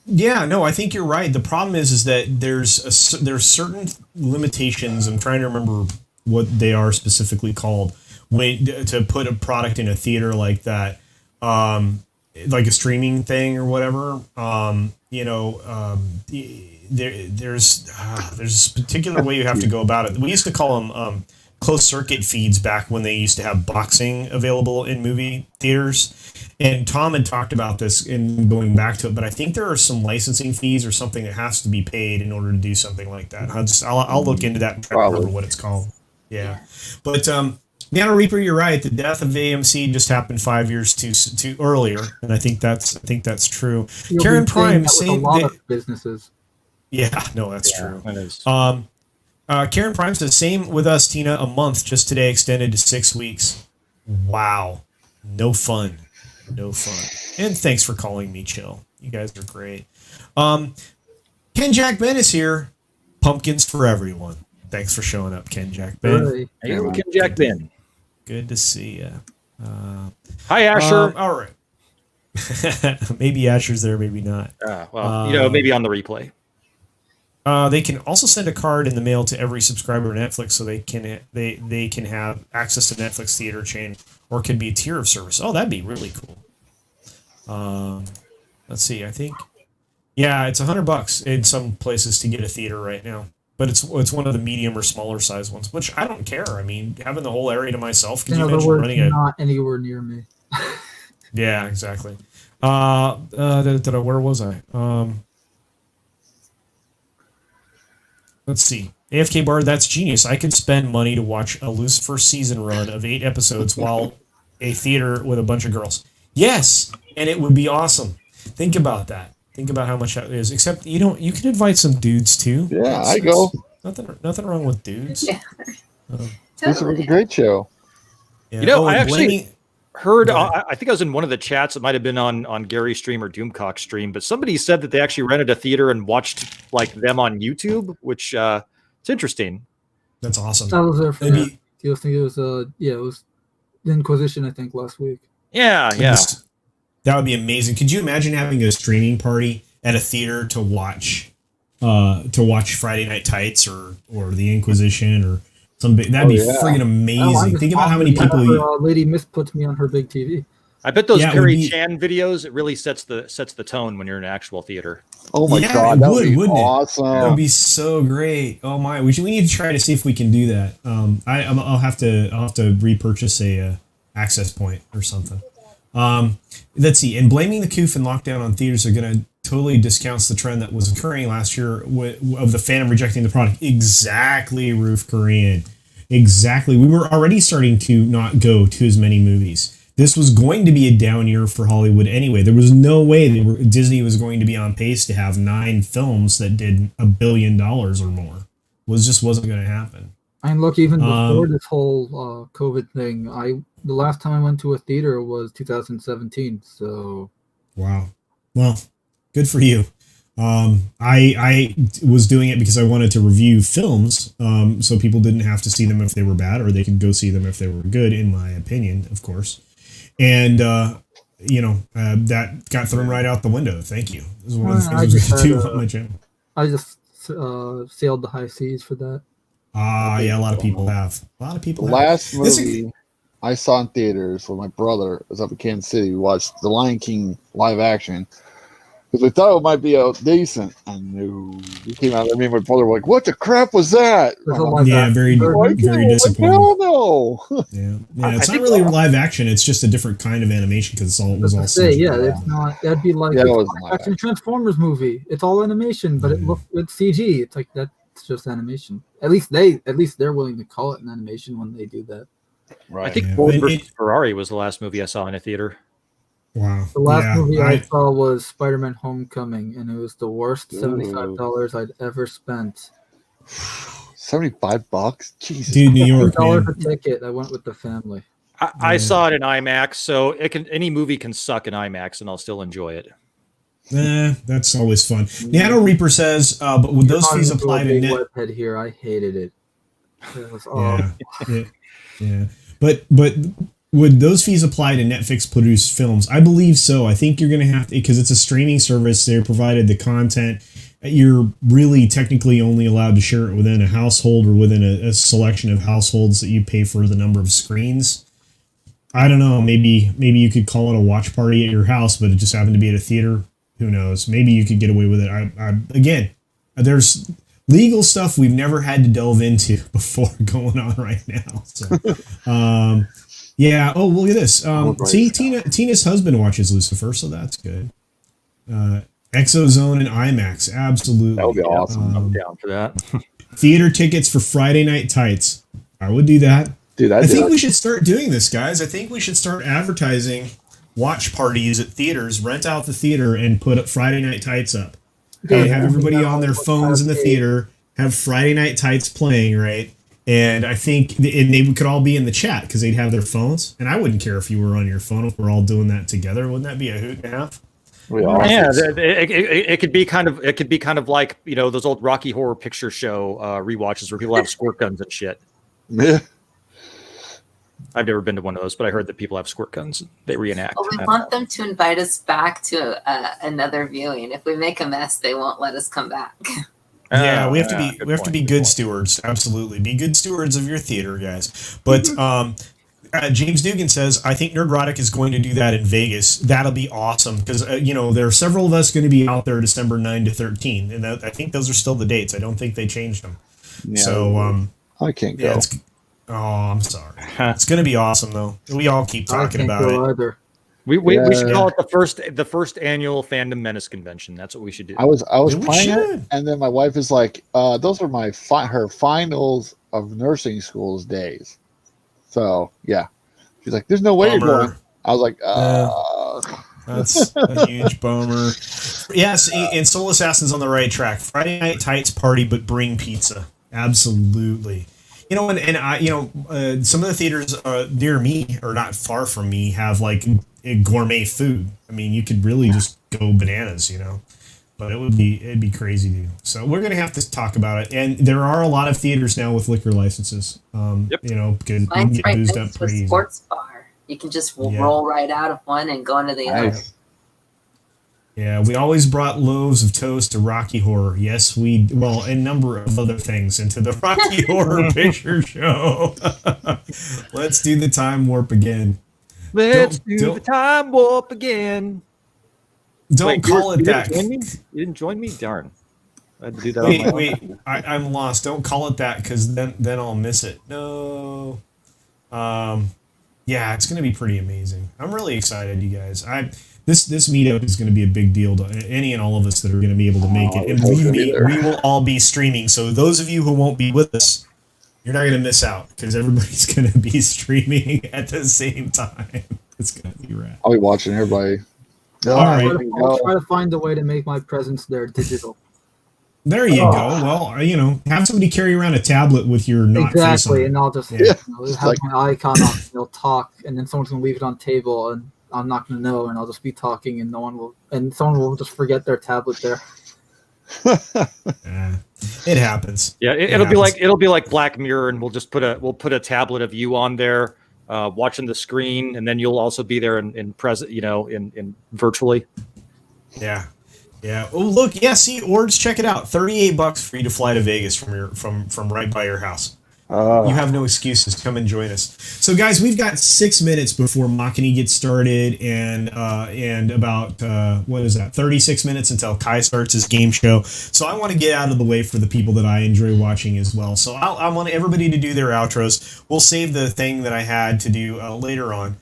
Yeah, no, I think you're right. The problem is that there's certain limitations. I'm trying to remember what they are specifically called when to put a product in a theater like that, like a streaming thing or whatever. There's a particular way you have to go about it. We used to call them closed circuit feeds back when they used to have boxing available in movie theaters. And Tom had talked about this in going back to it, but I think there are some licensing fees or something that has to be paid in order to do something like that. I'll look into that and try to remember what it's called. Yeah. But Nano Reaper, you're right. The death of AMC just happened 5 years too earlier, and I think that's true. You'll Karen be Prime saying that with a lot of businesses. Yeah, no, that's true. That is. Karen Prime says, same with us, Tina. A month just today, extended to 6 weeks. Wow. No fun. No fun. And thanks for calling me chill. You guys are great. Ken Jack Ben is here. Pumpkins for everyone. Thanks for showing up, Ken Jack Ben. Hey, Ken Jack Ben. Good to see you. Hi, Asher. All right. Maybe Asher's there, maybe not. Maybe on the replay. They can also send a card in the mail to every subscriber to Netflix, so they can have access to Netflix theater chain, or it could be a tier of service. Oh, that'd be really cool. Let's see. I think, it's $100 in some places to get a theater right now, but it's one of the medium or smaller size ones, which I don't care. I mean, having the whole area to myself. Can you imagine running a? Not anywhere near me. Yeah, exactly. Where was I? Let's see. AFK Bar, that's genius. I could spend money to watch a Lucifer season run of 8 episodes while a theater with a bunch of girls. Yes, and it would be awesome. Think about that. Think about how much that is. Except you can invite some dudes too. Yeah, I go. Nothing wrong with dudes. Yeah. This was a great show. Yeah. I actually heard, I think I was in one of the chats. It might have been on Gary's stream or Doomcock's stream, but somebody said that they actually rented a theater and watched like them on YouTube, which it's interesting. That's awesome. I was there for that. I think it was it was the Inquisition, I think, last week. Yeah. That would be amazing. Could you imagine having a streaming party at a theater to watch Friday Night Tights or the Inquisition or something? That'd be friggin' amazing. Think about how many people. Lady Miss puts me on her big TV. I bet those Perry Chan videos, it really sets the tone when you're in an actual theater. Oh my god, that would be awesome. That would be so great. Oh my, we need to try to see if we can do that. I'll have to repurchase a access point or something. Let's see. And blaming the coof and lockdown on theaters are going to totally discounts the trend that was occurring last year of the fandom rejecting the product. Exactly, Roof Korean. Exactly. We were already starting to not go to as many movies. This was going to be a down year for Hollywood anyway. There was no way Disney was going to be on pace to have 9 films that did $1 billion or more. Just wasn't going to happen. And look, even before this whole COVID thing, the last time I went to a theater was 2017. So, wow. Well, good for you. I was doing it because I wanted to review films, so people didn't have to see them if they were bad, or they could go see them if they were good, in my opinion, of course. And that got thrown right out the window. Thank you. This is one of the things I was going to do on my channel. I just sailed the high seas for that. Yeah, a lot of people have. Last movie I saw in theaters with my brother was up in Kansas City. We watched The Lion King live action because we thought it might be decent. I knew we came out. I mean, my brother was like, "What the crap was that?" Yeah, very disappointing. Hell no. Yeah. It's not really live action. It's just a different kind of animation because it was all. It's not. That'd be like a Transformers movie. It's all animation, but it's CG. It's like that's just animation. At least they're willing to call it an animation when they do that. Right. I think Ford vs. Ferrari was the last movie I saw in a theater. Wow. The last movie I saw was Spider-Man Homecoming, and it was the worst $75 I'd ever spent. $75? Jesus. Dude, New York, $1 a ticket. I went with the family. I saw it in IMAX, so any movie can suck in IMAX, and I'll still enjoy it. That's always fun. Nano Reaper says, but would those fees apply to net? Webhead here, I hated it. It was Yeah. But would those fees apply to Netflix produced films? I believe so. I think you're going to have to, because it's a streaming service. They're provided the content. You're really technically only allowed to share it within a household or within a selection of households that you pay for the number of screens. I don't know. Maybe you could call it a watch party at your house, but it just happened to be at a theater. Who knows? Maybe you could get away with it. Again, there's legal stuff we've never had to delve into before going on right now. So, yeah. Oh, look at this. See, Tina's husband watches Lucifer, so that's good. Exozone and IMAX, absolutely. That would be awesome. I'm down for that. Theater tickets for Friday Night Tights. I would do that. Dude, I think we should start doing this, guys. I think we should start advertising watch parties at theaters, rent out the theater, and put up Friday Night Tights up. And have everybody on their phones in the theater, have Friday Night Tights playing, right? And I think they could all be in the chat because they'd have their phones. And I wouldn't care if you were on your phone if we're all doing that together. Wouldn't that be a hoot and a half? Yeah, it could be kind of like, you know, those old Rocky Horror Picture Show rewatches where people have squirt guns and shit. Yeah. I've never been to one of those, but I heard that people have squirt guns. They reenact. Well, we want them to invite us back to another viewing. If we make a mess, they won't let us come back. Yeah, we have to be good stewards. Absolutely, be good stewards of your theater, guys. But James Dugan says, I think Nerdrotic is going to do that in Vegas. That'll be awesome because there are several of us going to be out there December 9 to 13, and I think those are still the dates. I don't think they changed them. Yeah, so I can't go. I'm sorry. It's going to be awesome though. We all keep talking about it. Either. We should call it the first annual Fandom Menace convention. That's what we should do. I was playing it, and then my wife is like, "Those are my her finals of nursing school's days." So yeah, she's like, "There's no way you're going." I was like, That's a huge bummer. Yes, and Soul Assassin's on the right track. Friday Night Tights party, but bring pizza. Absolutely. And some of the theaters near me, or not far from me, have like gourmet food. I mean, you could really just go bananas, but it'd be crazy to do. So we're gonna have to talk about it. And there are a lot of theaters now with liquor licenses. Because you can get boozed up pretty easy. Sports bar. You can just roll right out of one and go into the other. Yeah, we always brought loaves of toast to Rocky Horror. Yes, a number of other things into the Rocky Horror Picture Show. Let's do the time warp again. Let's do the time warp again. Don't call it that. You didn't join me? Darn. I had to do that. Wait. I'm lost. Don't call it that because then I'll miss it. No. Yeah, it's going to be pretty amazing. I'm really excited, you guys. This meetup is going to be a big deal to any and all of us that are going to be able to make it. And believe me, we will all be streaming. So those of you who won't be with us, you're not going to miss out because everybody's going to be streaming at the same time. It's going to be rad. I'll be watching everybody. All right. I'll try to find a way to make my presence there digital. There you go. Well, have somebody carry around a tablet with your not face on it. And I'll just have my icon on. They'll talk, and then someone's going to leave it on table, and I'm not going to know, and I'll just be talking, and someone will just forget their tablet there. It happens. Yeah, it'll be like Black Mirror, and we'll put a tablet of you on there, watching the screen, and then you'll also be there in present, in virtually. Yeah. Yeah. Oh, look. Yeah. See, Ords, check it out. $38 for you to fly to Vegas from right by your house. You have no excuses. Come and join us. So, guys, we've got 6 minutes before Machini gets started, and about 36 minutes until Kai starts his game show. So, I want to get out of the way for the people that I enjoy watching as well. So, I want everybody to do their outros. We'll save the thing that I had to do later on.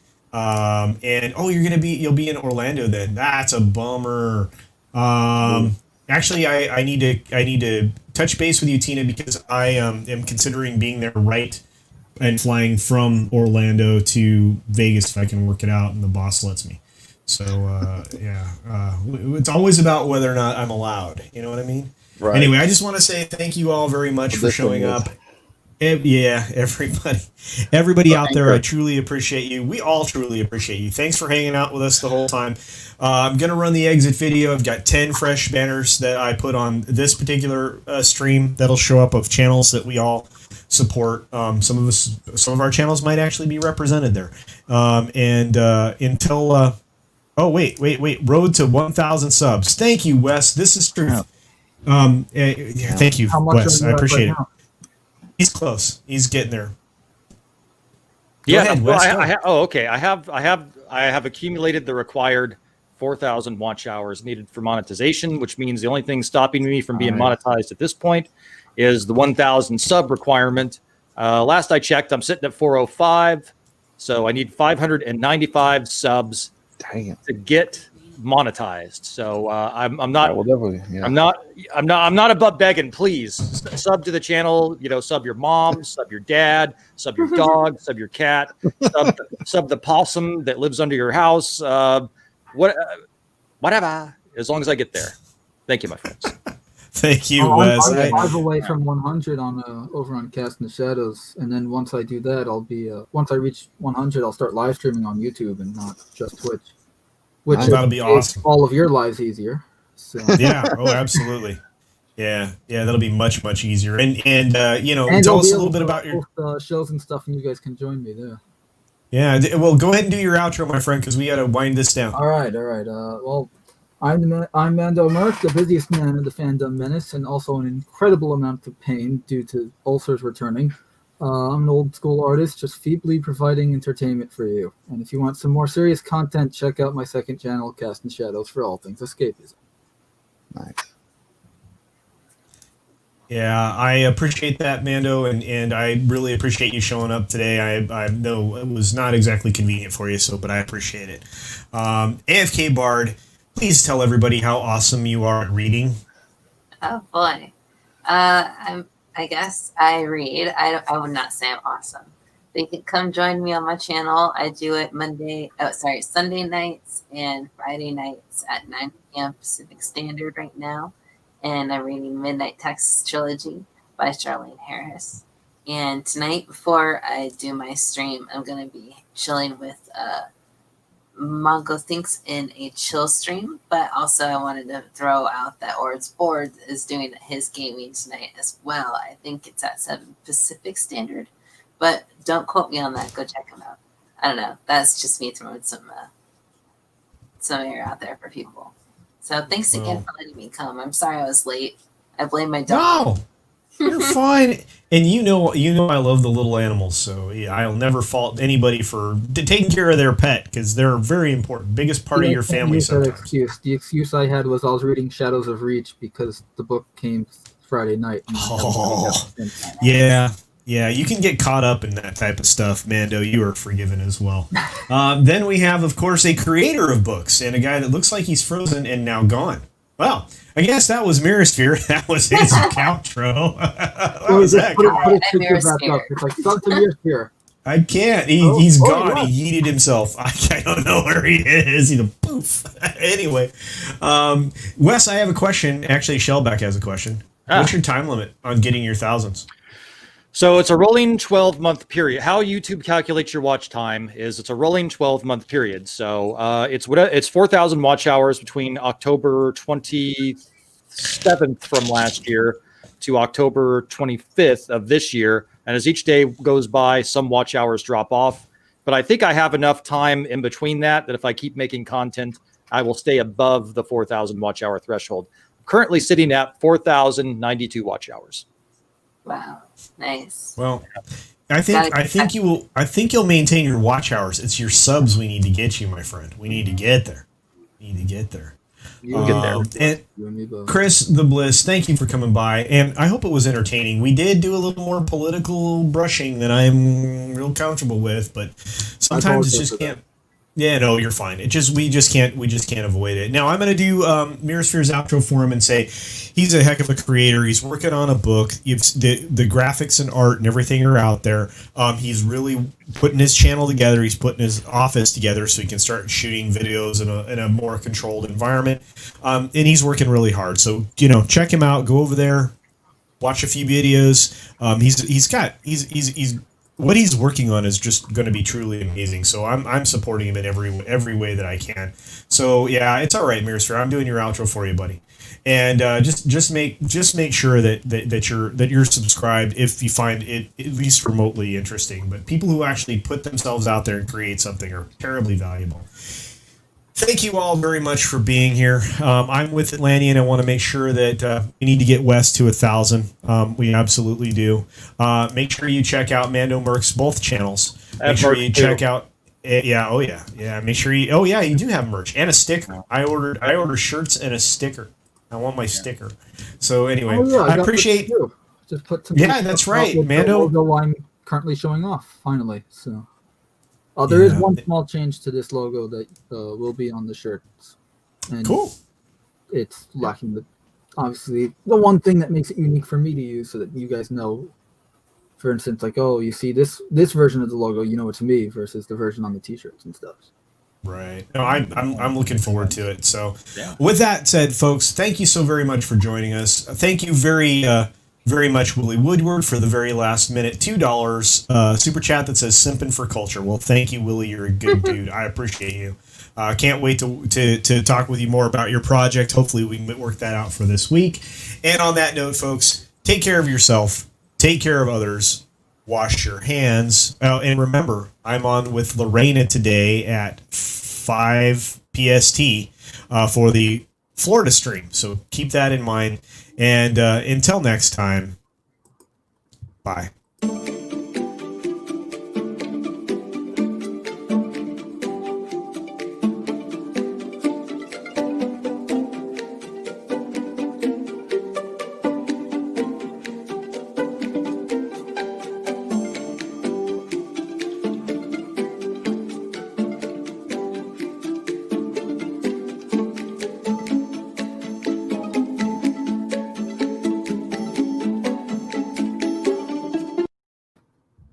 You'll be in Orlando then. That's a bummer. Actually, I need to touch base with you, Tina, because I am considering being there and flying from Orlando to Vegas if I can work it out and the boss lets me. So it's always about whether or not I'm allowed. You know what I mean? Right. Anyway, I just want to say thank you all very much for showing up. Everybody out there, I truly appreciate you. We all truly appreciate you. Thanks for hanging out with us the whole time. I'm going to run the exit video. I've got 10 fresh banners that I put on this particular stream that'll show up of channels that we all support. Some of our channels might actually be represented there. Until road to 1,000 subs. Thank you, Wes. This is true. Thank you, How much Wes. are I you at appreciate right it. now? He's close. He's getting there. Yeah. Go ahead, Well, Wes. I have accumulated the required 4,000 watch hours needed for monetization, which means the only thing stopping me from being monetized at this point is the 1,000 sub requirement. Last I checked, I'm sitting at 405, so I need 595 subs to get monetized. So I'm not. Well, definitely, yeah. I'm not above begging. Please sub to the channel. Sub your mom, sub your dad, sub your dog, sub your cat, sub the possum that lives under your house. Whatever. As long as I get there. Thank you, my friends. Thank you, Wes. I'm 5 away from 100 on over on Cast in the Shadows, and then once I do that, I'll be once I reach 100, I'll start live streaming on YouTube and not just Twitch, which that'll be awesome. All of your lives easier. So. Yeah. Oh, absolutely. Yeah. That'll be much easier. And And tell I'll us be a little able bit to about your post, shows and stuff, and you guys can join me there. Yeah. Well, go ahead and do your outro, my friend, because we got to wind this down. All right. Well, I'm Mando Merck, the busiest man in the fandom menace, and also an incredible amount of pain due to ulcers returning. I'm an old school artist, just feebly providing entertainment for you. And if you want some more serious content, check out my second channel, Cast in Shadows, for all things escapism. Nice. Yeah, I appreciate that, Mando, and I really appreciate you showing up today. I know it was not exactly convenient for you, but I appreciate it. AFK Bard, please tell everybody how awesome you are at reading. Oh boy, I guess I read. I would not say I'm awesome. They can come join me on my channel. I do it Sunday nights and Friday nights at 9 p.m. Pacific Standard right now. And I'm reading Midnight Texas Trilogy by Charlene Harris. And tonight, before I do my stream, I'm going to be chilling with Mongo Thinks in a chill stream. But also, I wanted to throw out that Ord's Board is doing his gaming tonight as well. I think it's at 7 Pacific Standard. But don't quote me on that. Go check him out. I don't know. That's just me throwing some air out there for people. So thanks again for letting me come. I'm sorry I was late. I blame my dog. No, you're fine. And you know I love the little animals, so yeah, I'll never fault anybody for taking care of their pet because they're very important, biggest part of your family. Sometimes. The excuse I had was I was reading Shadows of Reach because the book came Friday night. Yeah, you can get caught up in that type of stuff, Mando. You are forgiven as well. Then we have, of course, a creator of books and a guy that looks like he's frozen and now gone. Well, I guess that was Mirrorsphere. That was his outro. How was that? It's like something Mirrorsphere. I can't. He's gone. Yeah. He yeeted himself. I don't know where he is. He's a poof. Anyway, Wes, I have a question. Actually, Shellback has a question. What's your time limit on getting your thousands? So it's a rolling 12-month period. How YouTube calculates your watch time is it's a rolling 12-month period. So it's 4,000 watch hours between October 27th from last year to October 25th of this year. And as each day goes by, some watch hours drop off. But I think I have enough time in between that if I keep making content, I will stay above the 4,000 watch hour threshold. I'm currently sitting at 4,092 watch hours. Wow, nice. Well, I think you'll maintain your watch hours. It's your subs we need to get you, my friend. We need to get there. Get there. And Chris the Bliss, thank you for coming by, and I hope it was entertaining. We did do a little more political brushing than I'm real comfortable with, but sometimes it just can't. Yeah, no, you're fine. We just can't avoid it. Now I'm going to do Mirrorsphere's outro for him and say he's a heck of a creator. He's working on a book. The graphics and art and everything are out there. He's really putting his channel together. He's putting his office together so he can start shooting videos in a more controlled environment. And he's working really hard. So check him out. Go over there, watch a few videos. He's what he's working on is just going to be truly amazing. So I'm supporting him in every way that I can. So yeah, it's all right, Mirrorsphere. I'm doing your outro for you, buddy. And just make sure that you're subscribed if you find it at least remotely interesting. But people who actually put themselves out there and create something are terribly valuable. Thank you all very much for being here. I'm with Atlantean. I want to make sure that we need to get west to 1,000. We absolutely do. Make sure you check out Mando Merc's both channels. Make sure you check out. Yeah. Make sure you. Oh yeah, you do have merch and a sticker. I ordered shirts and a sticker. I want my sticker. So anyway, I appreciate. Just put some. Yeah, that's right, Mando. The logo I'm currently showing off finally. So. There is one small change to this logo that will be on the shirts. And cool. It's lacking obviously the one thing that makes it unique for me to use, so that you guys know. For instance, like, oh, you see this version of the logo, you know it's me, versus the version on the T-shirts and stuff. Right. No, I'm looking forward to it. So, with that said, folks, thank you so very much for joining us. Thank you very much, Willie Woodward, for the very last minute $2 super chat that says "Simpin' for Culture." Well, thank you, Willie. You're a good dude. I appreciate you. Can't wait to talk with you more about your project. Hopefully, we can work that out for this week. And on that note, folks, take care of yourself. Take care of others. Wash your hands. Oh, and remember, I'm on with Lorena today at 5 PST for the Florida stream. So keep that in mind. And until next time, bye.